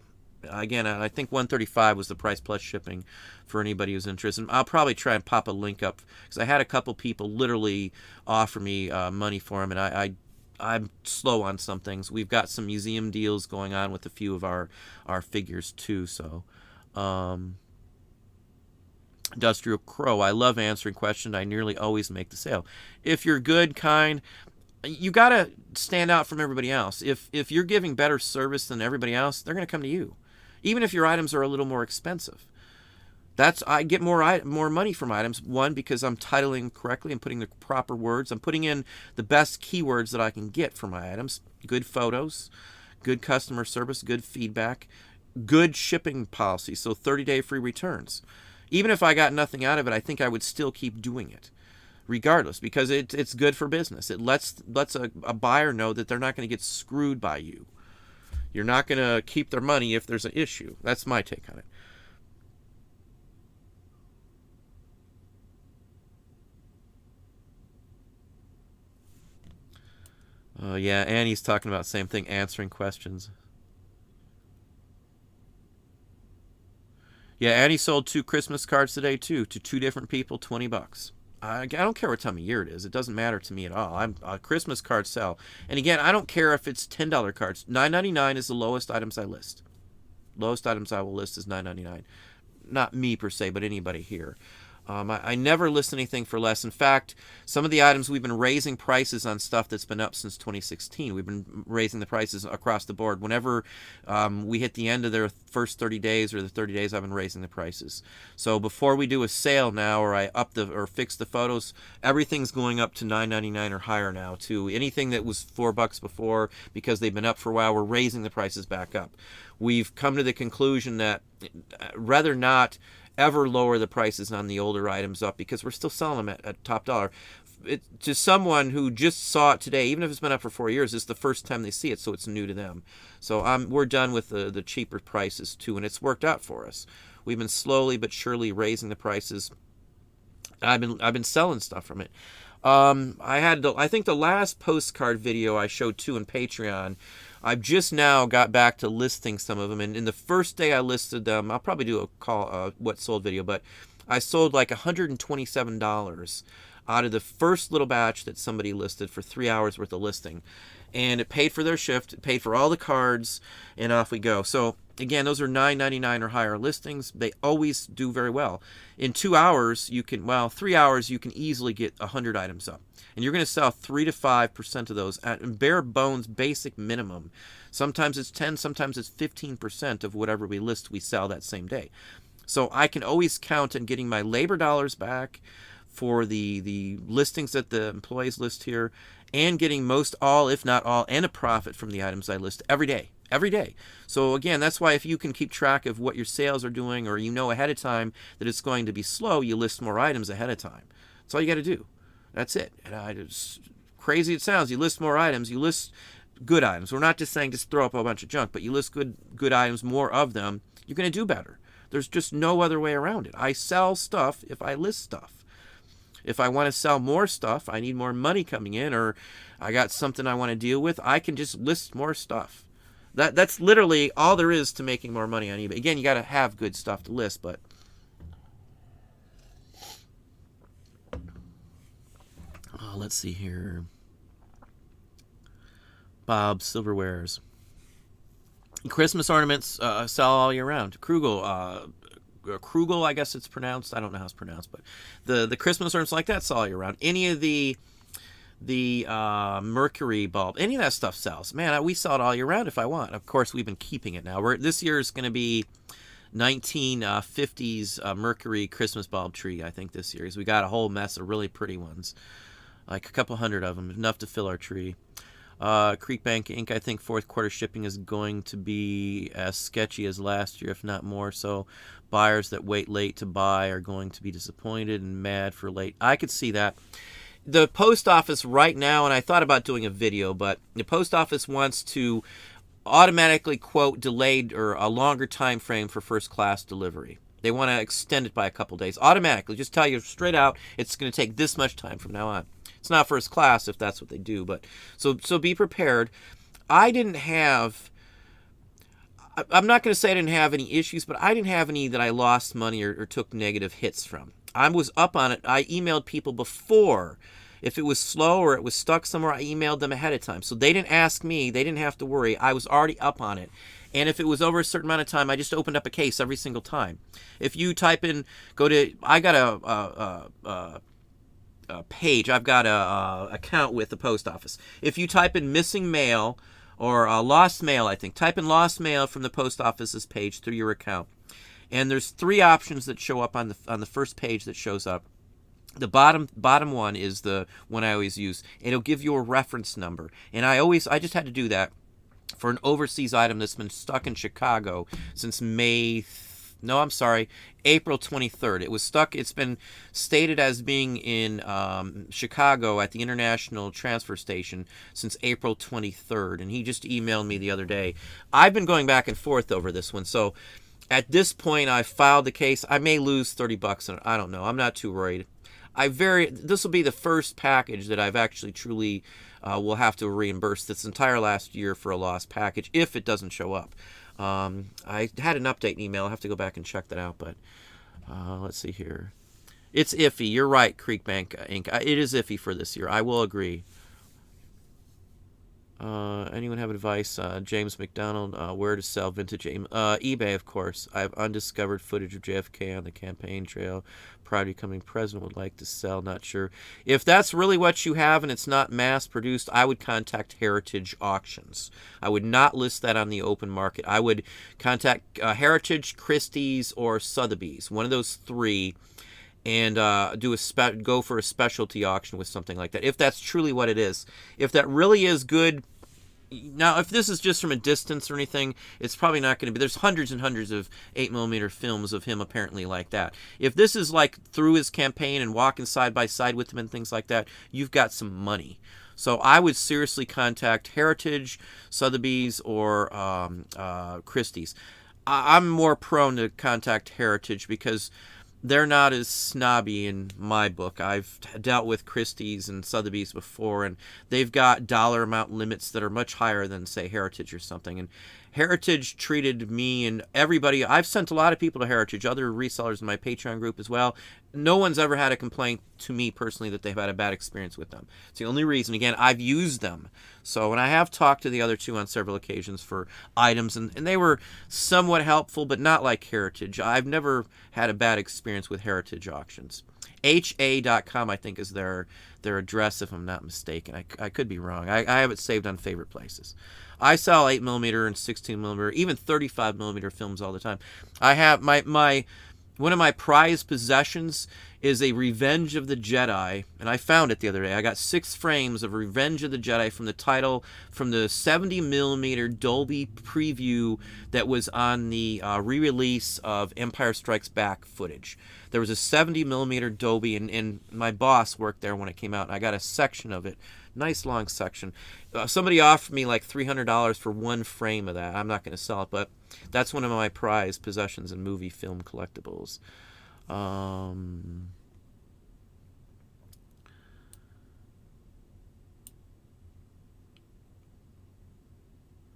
again, I think 135 was the price plus shipping for anybody who's interested. I'll probably try and pop a link up because I had a couple people literally offer me money for them, and I'm slow on some things. We've got some museum deals going on with a few of our figures too. So, Industrial Crow, I love answering questions. I nearly always make the sale. If you're good, kind, you got to stand out from everybody else. If you're giving better service than everybody else, they're going to come to you. Even if your items are a little more expensive. I get more money from items. One, because I'm titling correctly and putting the proper words. I'm putting in the best keywords that I can get for my items. Good photos, good customer service, good feedback, good shipping policy, so 30-day free returns. Even if I got nothing out of it, I think I would still keep doing it, regardless, because it's good for business. It lets a buyer know that they're not going to get screwed by you. You're not going to keep their money if there's an issue. That's my take on it. Yeah, Annie's talking about the same thing, answering questions. Yeah, Annie sold 2 Christmas cards today, too, to 2 different people, $20. I don't care what time of year it is. It doesn't matter to me at all. Christmas cards sell. And again, I don't care if it's $10 cards. $9.99 is the lowest items I list. Lowest items I will list is $9.99. Not me per se, but anybody here. I never list anything for less. In fact, some of the items we've been raising prices on stuff that's been up since 2016. We've been raising the prices across the board. Whenever we hit the end of their first 30 days or the 30 days, I've been raising the prices. So before we do a sale now, or I fix the photos, everything's going up to $9.99 or higher now. To anything that was $4 before, because they've been up for a while, we're raising the prices back up. We've come to the conclusion that rather not ever lower the prices on the older items up, because we're still selling them at top dollar. To someone who just saw it today, even if it's been up for 4 years, it's the first time they see it, so it's new to them. So we're done with the cheaper prices too, and it's worked out for us. We've been slowly but surely raising the prices. I've been selling stuff from it. I think the last postcard video I showed too in Patreon, I've just now got back to listing some of them, and in the first day I listed them, I'll probably do a what sold video, but I sold like $127 out of the first little batch that somebody listed for 3 hours worth of listing. And it paid for their shift, it paid for all the cards, and off we go. So again, those are $9.99 or higher listings. They always do very well. In 2 hours, 3 hours, you can easily get 100 items up. And you're going to sell 3 to 5% of those at bare bones basic minimum. Sometimes it's 10, sometimes it's 15% of whatever we list we sell that same day. So I can always count on getting my labor dollars back for the listings that the employees list here, and getting most all, if not all, and a profit from the items I list every day. Every day. So again, that's why if you can keep track of what your sales are doing, or you know ahead of time that it's going to be slow, you list more items ahead of time. That's all you got to do. That's it. And crazy it sounds, you list more items, you list good items. We're not just saying just throw up a bunch of junk, but you list good items, more of them, you're going to do better. There's just no other way around it. I sell stuff if I list stuff. If I want to sell more stuff, I need more money coming in, or I got something I want to deal with, I can just list more stuff. That's literally all there is to making more money on eBay. Again, you got to have good stuff to list, but let's see here. Bob Silverwares. Christmas ornaments sell all year round. Krugel, I guess it's pronounced. I don't know how it's pronounced, but the Christmas ornaments like that sell all year round. Any of the mercury bulb, any of that stuff sells. Man, we sell it all year round if I want. Of course, we've been keeping it now. This year is going to be 1950s mercury Christmas bulb tree, I think, this year. We got a whole mess of really pretty ones, like a couple hundred of them, enough to fill our tree. Creekbank Inc., I think fourth quarter shipping is going to be as sketchy as last year, if not more so. Buyers that wait late to buy are going to be disappointed and mad for late. I could see that. The post office right now, and I thought about doing a video, but the post office wants to automatically quote delayed or a longer time frame for first class delivery. They want to extend it by a couple days automatically. Just tell you straight out, it's going to take this much time from now on. It's not first class if that's what they do, but so be prepared. I'm not going to say I didn't have any issues, but I didn't have any that I lost money or took negative hits from. I was up on it. I emailed people before. If it was slow or it was stuck somewhere, I emailed them ahead of time. So they didn't ask me. They didn't have to worry. I was already up on it. And if it was over a certain amount of time, I just opened up a case every single time. If you type in, I got a page. I've got a account with the post office. If you type in missing mail or lost mail, I think, type in lost mail from the post office's page through your account. And there's 3 options that show up on the first page that shows up. The bottom one is the one I always use. It'll give you a reference number. And I just had to do that for an overseas item that's been stuck in Chicago since April 23rd. It was stuck. It's been stated as being in Chicago at the International Transfer Station since April 23rd. And he just emailed me the other day. I've been going back and forth over this one. So at this point, I filed the case. I may lose $30 on it. I don't know. I'm not too worried. This will be the first package that I've actually truly will have to reimburse this entire last year for a lost package if it doesn't show up. I had an update email. I'll have to go back and check that out, but let's see here. It's iffy. You're right, Creekbank Inc. It is iffy for this year. I will agree. Anyone have advice? James McDonald, where to sell vintage eBay, of course. I have undiscovered footage of JFK on the campaign trail. Prior to becoming president, would like to sell. Not sure. If that's really what you have and it's not mass produced, I would contact Heritage Auctions. I would not list that on the open market. I would contact Heritage, Christie's, or Sotheby's. One of those three. And go for a specialty auction with something like that, if that's truly what it is. If that really is good. Now, if this is just from a distance or anything, it's probably not going to be. There's hundreds and hundreds of 8mm films of him apparently like that. If this is like through his campaign and walking side by side with him and things like that, you've got some money. So I would seriously contact Heritage, Sotheby's, or Christie's. I'm more prone to contact Heritage because they're not as snobby in my book. I've dealt with Christie's and Sotheby's before, and they've got dollar amount limits that are much higher than, say, Heritage or something. And Heritage treated me and everybody. I've sent a lot of people to Heritage, other resellers in my Patreon group as well. No one's ever had a complaint to me personally that they've had a bad experience with them. It's the only reason. Again, I've used them. So, and I have talked to the other two on several occasions for items, and they were somewhat helpful, but not like Heritage. I've never had a bad experience with Heritage auctions. HA.com, I think, is their address, if I'm not mistaken. I could be wrong. I have it saved on favorite places. I sell 8mm and 16mm, even 35mm films all the time. I have one of my prized possessions is a Revenge of the Jedi, and I found it the other day. I got 6 frames of Revenge of the Jedi from the title, from the 70mm Dolby preview that was on the re-release of Empire Strikes Back footage. There was a 70mm Dolby, and my boss worked there when it came out, and I got a section of it. Nice long section. Somebody offered me like $300 for one frame of that. I'm not going to sell it, but that's one of my prized possessions in movie film collectibles.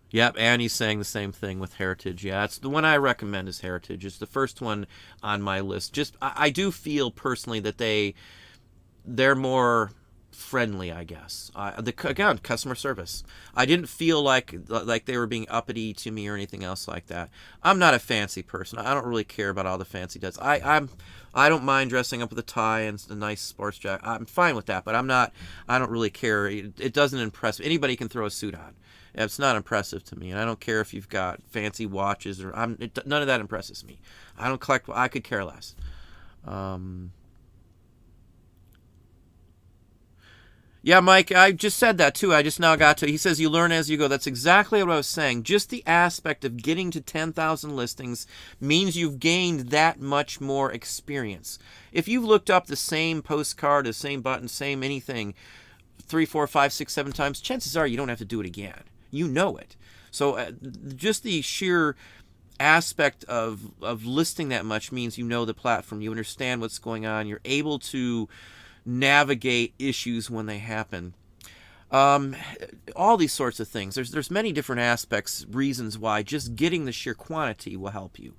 Yep, Annie's saying the same thing with Heritage. Yeah, it's the one I recommend is Heritage. It's the first one on my list. Just I do feel personally that they're more friendly, I guess. Again, customer service. I didn't feel like they were being uppity to me or anything else like that. I'm not a fancy person. I don't really care about all the fancy does. I don't mind dressing up with a tie and a nice sports jacket. I'm fine with that, but I don't really care. It doesn't impress me. Anybody can throw a suit on. It's not impressive to me, and I don't care if you've got fancy watches or none of that impresses me. I don't collect. I could care less. Yeah, Mike, I just said that too. I just now got to. He says you learn as you go. That's exactly what I was saying. Just the aspect of getting to 10,000 listings means you've gained that much more experience. If you've looked up the same postcard, the same button, same anything 3, 4, 5, 6, 7 times, chances are you don't have to do it again. You know it. So just the sheer aspect of listing that much means you know the platform. You understand what's going on. You're able to navigate issues when they happen. All these sorts of things. There's many different aspects, reasons why just getting the sheer quantity will help you.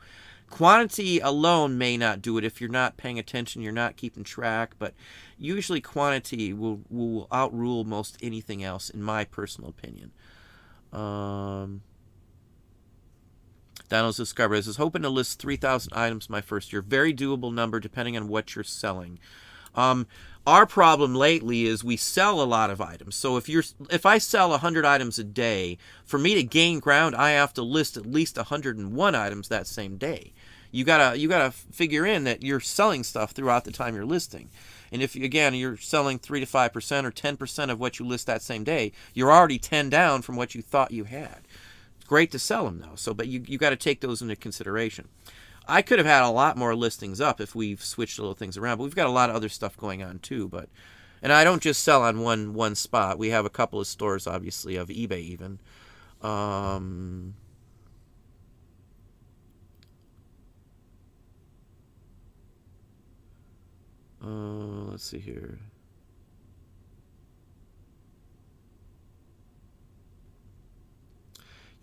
Quantity alone may not do it if you're not paying attention, you're not keeping track, but usually quantity will outrule most anything else, in my personal opinion. Donald's Discovery says, hoping to list 3,000 items my first year. Very doable number depending on what you're selling. Our problem lately is we sell a lot of items. So if I sell 100 items a day, for me to gain ground, I have to list at least 101 items that same day. You gotta figure in that you're selling stuff throughout the time you're listing. And if you're selling 3 to 5% or 10% of what you list that same day, you're already 10 down from what you thought you had. It's great to sell them though. But you got to take those into consideration. I could have had a lot more listings up if we've switched a little things around, but we've got a lot of other stuff going on too. And I don't just sell on one spot. We have a couple of stores, obviously, of eBay even. Let's see here.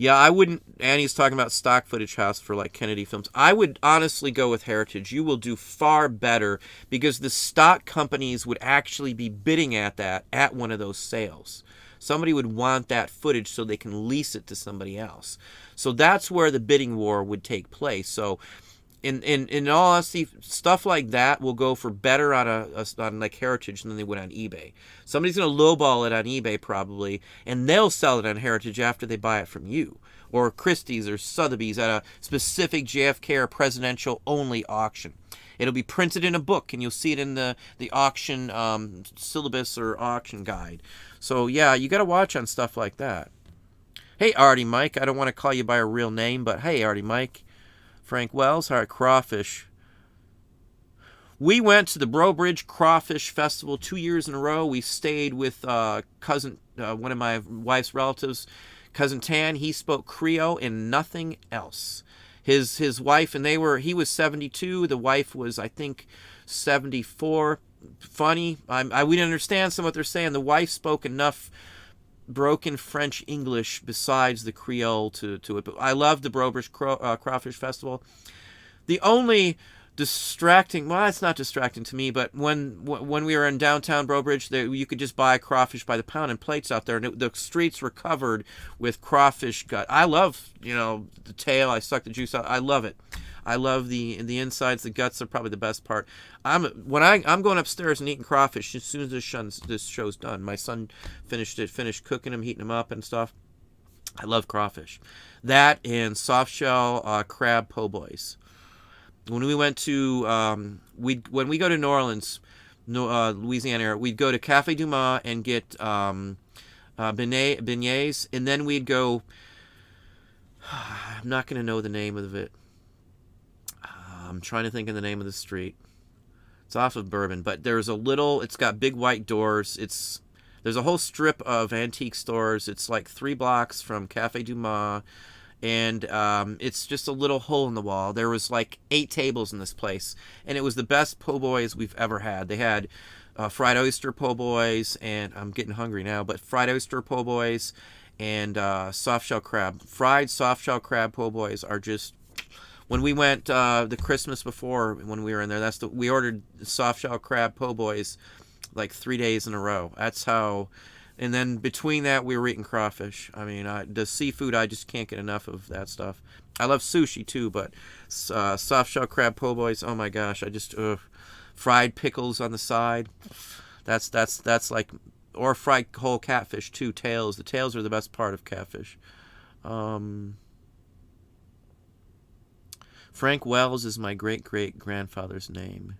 Yeah, I wouldn't. Annie's talking about stock footage house for like Kennedy films. I would honestly go with Heritage. You will do far better because the stock companies would actually be bidding at that at one of those sales. Somebody would want that footage so they can lease it to somebody else. So that's where the bidding war would take place. So in all honesty, stuff like that will go for better on like Heritage than they would on eBay. Somebody's going to lowball it on eBay probably, and they'll sell it on Heritage after they buy it from you, or Christie's or Sotheby's at a specific JFK or presidential only auction. It'll be printed in a book, and you'll see it in the auction syllabus or auction guide. So yeah, you got to watch on stuff like that. Hey, Artie Mike, I don't want to call you by a real name, but hey, Artie Mike. Frank Wells, all right, crawfish. We went to the Brobridge Crawfish Festival 2 years in a row. We stayed with cousin, one of my wife's relatives, Cousin Tan. He spoke Creole and nothing else. His wife, and he was 72. The wife was, I think, 74. Funny. We didn't understand some of what they're saying. The wife spoke enough broken French English besides the Creole to it. But I love the Brobridge Crawfish Festival. The only distracting, well, it's not distracting to me, but when we were in downtown Brobridge, you could just buy crawfish by the pound and plates out there, and the streets were covered with crawfish gut. I love, the tail. I suck the juice out. I love it. I love the insides. The guts are probably the best part. I'm going upstairs and eating crawfish as soon as this show's done. My son finished cooking them, heating them up and stuff. I love crawfish. That and soft shell crab po' boys. When we went to when we go to New Orleans, Louisiana area, we'd go to Cafe Du Mont and get beignets, and then we'd go. I'm not going to know the name of it. I'm trying to think of the name of the street. It's off of Bourbon, but it's got big white doors. There's a whole strip of antique stores. It's like 3 blocks from Cafe Du Mont, and it's just a little hole in the wall. There was like 8 tables in this place, and it was the best po' boys we've ever had. They had fried oyster po' boys, and I'm getting hungry now, but fried oyster po' boys and soft shell crab. Fried soft shell crab po' boys are just... When we went the Christmas before, when we were in there, we ordered soft shell crab po' boys like 3 days in a row. That's how. And then between that, we were eating crawfish. I mean, the seafood, I just can't get enough of that stuff. I love sushi too, but soft shell crab po' boys, oh my gosh, fried pickles on the side. That's like, or fried whole catfish too. Tails. The tails are the best part of catfish. Frank Wells is my great-great-grandfather's name.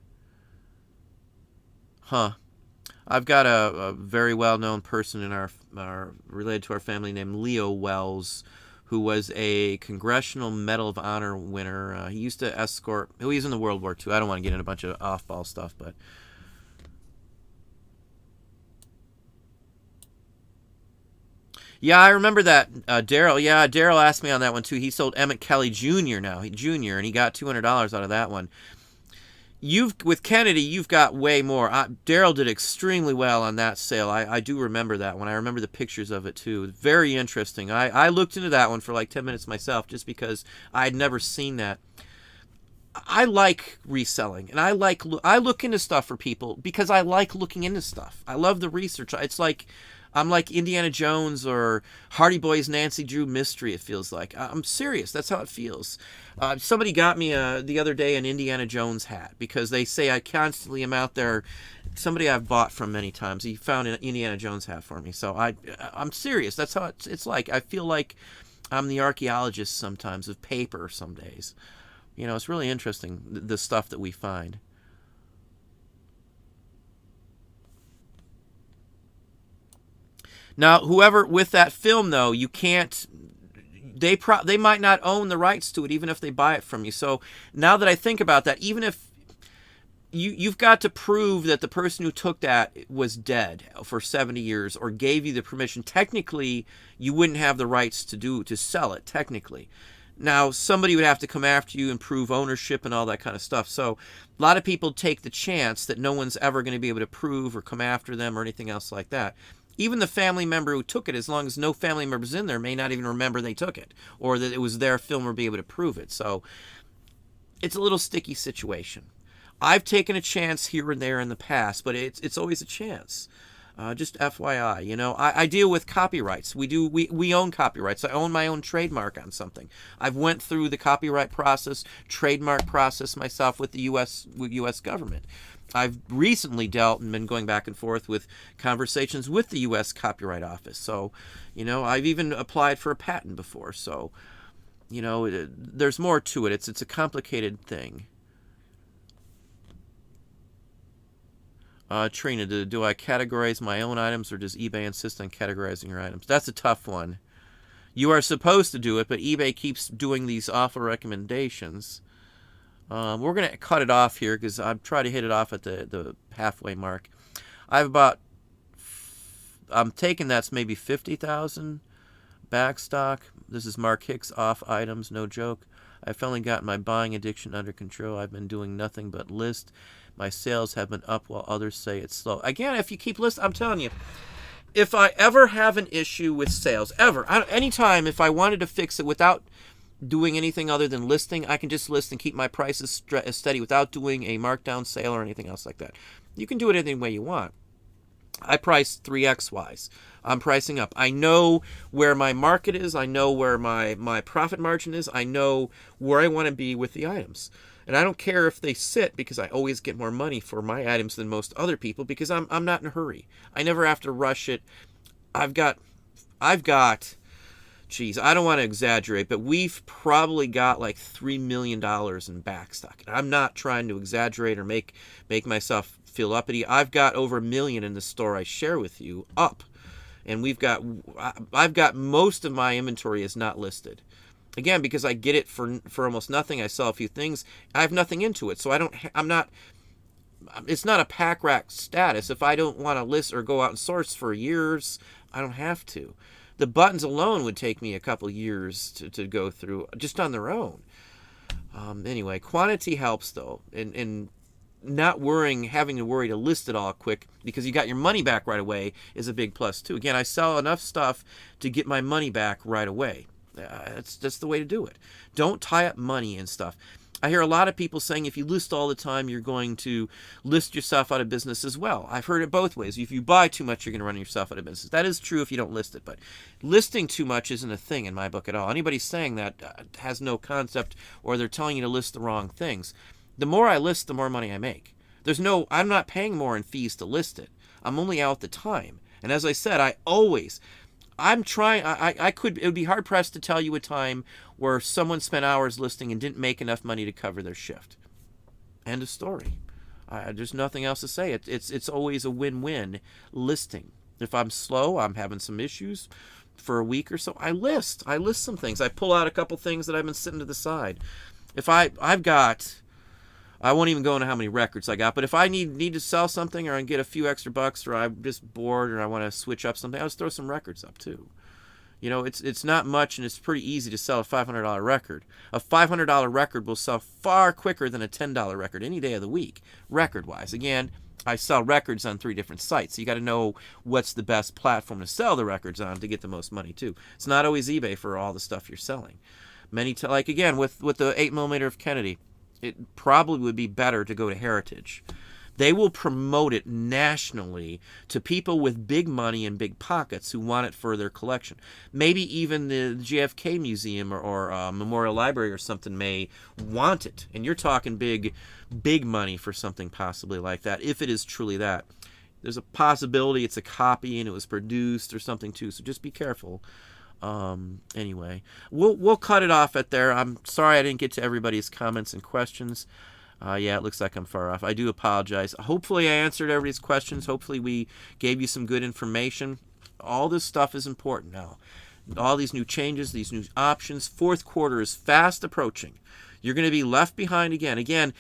Huh. I've got a very well-known person in our related to our family named Leo Wells, who was a Congressional Medal of Honor winner. He used to escort... He was in the World War II. I don't want to get into a bunch of off-ball stuff, but... Yeah, I remember that. Daryl. Yeah, Daryl asked me on that one too. He sold Emmett Kelly Jr. now, and he got $200 out of that one. With Kennedy, you've got way more. Daryl did extremely well on that sale. I do remember that one. I remember the pictures of it too. Very interesting. I looked into that one for like 10 minutes myself, just because I'd never seen that. I like reselling, and I look into stuff for people because I like looking into stuff. I love the research. It's like I'm like Indiana Jones or Hardy Boys Nancy Drew mystery, it feels like. I'm serious. That's how it feels. Somebody got me the other day an Indiana Jones hat because they say I constantly am out there. Somebody I've bought from many times, he found an Indiana Jones hat for me. So I'm serious. That's how it's like. I feel like I'm the archaeologist sometimes of paper some days. It's really interesting, the stuff that we find. Now, whoever with that film, though, you can't. They might not own the rights to it, even if they buy it from you. So now that I think about that, even if you've got to prove that the person who took that was dead for 70 years or gave you the permission, technically you wouldn't have the rights to sell it. Technically, now somebody would have to come after you and prove ownership and all that kind of stuff. So a lot of people take the chance that no one's ever going to be able to prove or come after them or anything else like that. Even the family member who took it, as long as no family members in there, may not even remember they took it or that it was their film or be able to prove it. So it's a little sticky situation. I've taken a chance here and there in the past, but it's always a chance. Just FYI, I deal with copyrights. We own copyrights. I own my own trademark on something. I've went through the copyright process, trademark process myself with the U.S. government. I've recently dealt and been going back and forth with conversations with the U.S. Copyright Office. So, I've even applied for a patent before. So, there's more to it. It's a complicated thing. Trina, do I categorize my own items, or does eBay insist on categorizing your items? That's a tough one. You are supposed to do it, but eBay keeps doing these awful recommendations. We're going to cut it off here because I'm trying to hit it off at the halfway mark. I'm taking that's maybe 50,000 back stock. This is Mark Hicks, off items, no joke. I finally got my buying addiction under control. I've been doing nothing but list. My sales have been up while others say it's slow. Again, if you keep listing, I'm telling you, if I ever have an issue with sales, anytime, if I wanted to fix it without doing anything other than listing, I can just list and keep my prices steady without doing a markdown sale or anything else like that. You can do it any way you want. I price 3XYs. I'm pricing up. I know where my market is. I know where my profit margin is. I know where I want to be with the items. And I don't care if they sit, because I always get more money for my items than most other people, because I'm not in a hurry. I never have to rush it. I've got geez, I don't want to exaggerate, but we've probably got like $3 million in backstock. And I'm not trying to exaggerate or make myself feel uppity. I've got over $1 million in the store I share with you up. And I've got most of my inventory is not listed. Again, because I get it for almost nothing. I sell a few things. I have nothing into it. So it's not a pack rack status. If I don't want to list or go out and source for years, I don't have to. The buttons alone would take me a couple years to go through just on their own. Anyway, quantity helps though, and not having to worry to list it all quick because you got your money back right away is a big plus too. Again, I sell enough stuff to get my money back right away. That's the way to do it. Don't tie up money and stuff. I hear a lot of people saying if you list all the time, you're going to list yourself out of business as well. I've heard it both ways. If you buy too much, you're going to run yourself out of business. That is true if you don't list it, but listing too much isn't a thing in my book at all. Anybody saying that has no concept, or they're telling you to list the wrong things. The more I list, the more money I make. I'm not paying more in fees to list it. I'm only out the time. And as I said, it would be hard pressed to tell you a time where someone spent hours listing and didn't make enough money to cover their shift. End of story. There's nothing else to say. It's always a win-win listing. If I'm slow, I'm having some issues for a week or so, I list some things. I pull out a couple things that I've been sitting to the side. If I won't even go into how many records I got, but if I need to sell something, or I can get a few extra bucks, or I'm just bored, or I want to switch up something, I'll just throw some records up too. It's not much, and it's pretty easy to sell a $500 record. A $500 record will sell far quicker than a $10 record any day of the week, record-wise. Again, I sell records on 3 different sites, so you got to know what's the best platform to sell the records on to get the most money too. It's not always eBay for all the stuff you're selling. Like again with the 8mm of Kennedy, it probably would be better to go to Heritage. They will promote it nationally to people with big money and big pockets who want it for their collection. Maybe even the JFK Museum or Memorial Library or something may want it. And you're talking big money for something possibly like that, if it is truly that. There's a possibility it's a copy and it was produced or something too, so just be careful. Anyway, we'll cut it off at there. I'm sorry I didn't get to everybody's comments and questions. Yeah, it looks like I'm far off. I do apologize. Hopefully I answered everybody's questions. Hopefully we gave you some good information. All this stuff is important now. All these new changes, these new options. Fourth quarter is fast approaching. You're going to be left behind again. Again,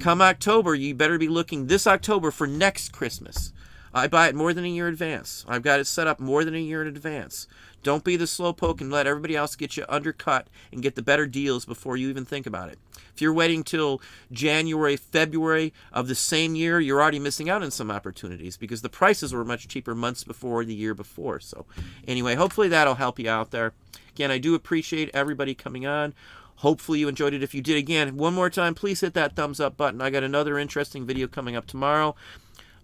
come October, you better be looking this October for next Christmas. I buy it more than a year in advance. I've got it set up more than a year in advance. Don't be the slowpoke and let everybody else get you undercut and get the better deals before you even think about it. If you're waiting till January, February of the same year, you're already missing out on some opportunities because the prices were much cheaper months before the year before. So anyway, hopefully that'll help you out there. Again, I do appreciate everybody coming on. Hopefully you enjoyed it. If you did, again, one more time, please hit that thumbs up button. I got another interesting video coming up tomorrow.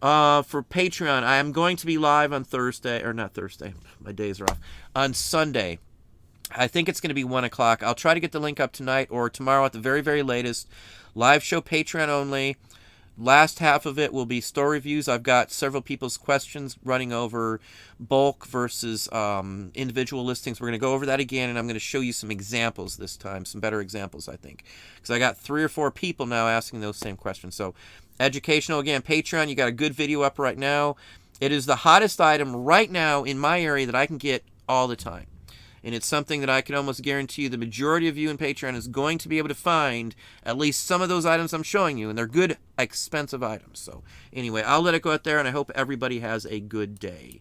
For Patreon, I am going to be live on Thursday, or not Thursday, my days are off, on Sunday. I think it's going to be 1 o'clock. I'll try to get the link up tonight or tomorrow at the very, very latest. Live show, Patreon only. Last half of it will be store reviews. I've got several people's questions running over bulk versus individual listings. We're going to go over that again, and I'm going to show you some examples this time, some better examples, I think. Because I got 3 or 4 people now asking those same questions. So educational, again, Patreon, you got a good video up right now. It is the hottest item right now in my area that I can get all the time. And it's something that I can almost guarantee you the majority of you in Patreon is going to be able to find at least some of those items I'm showing you. And they're good, expensive items. So anyway, I'll let it go out there, and I hope everybody has a good day.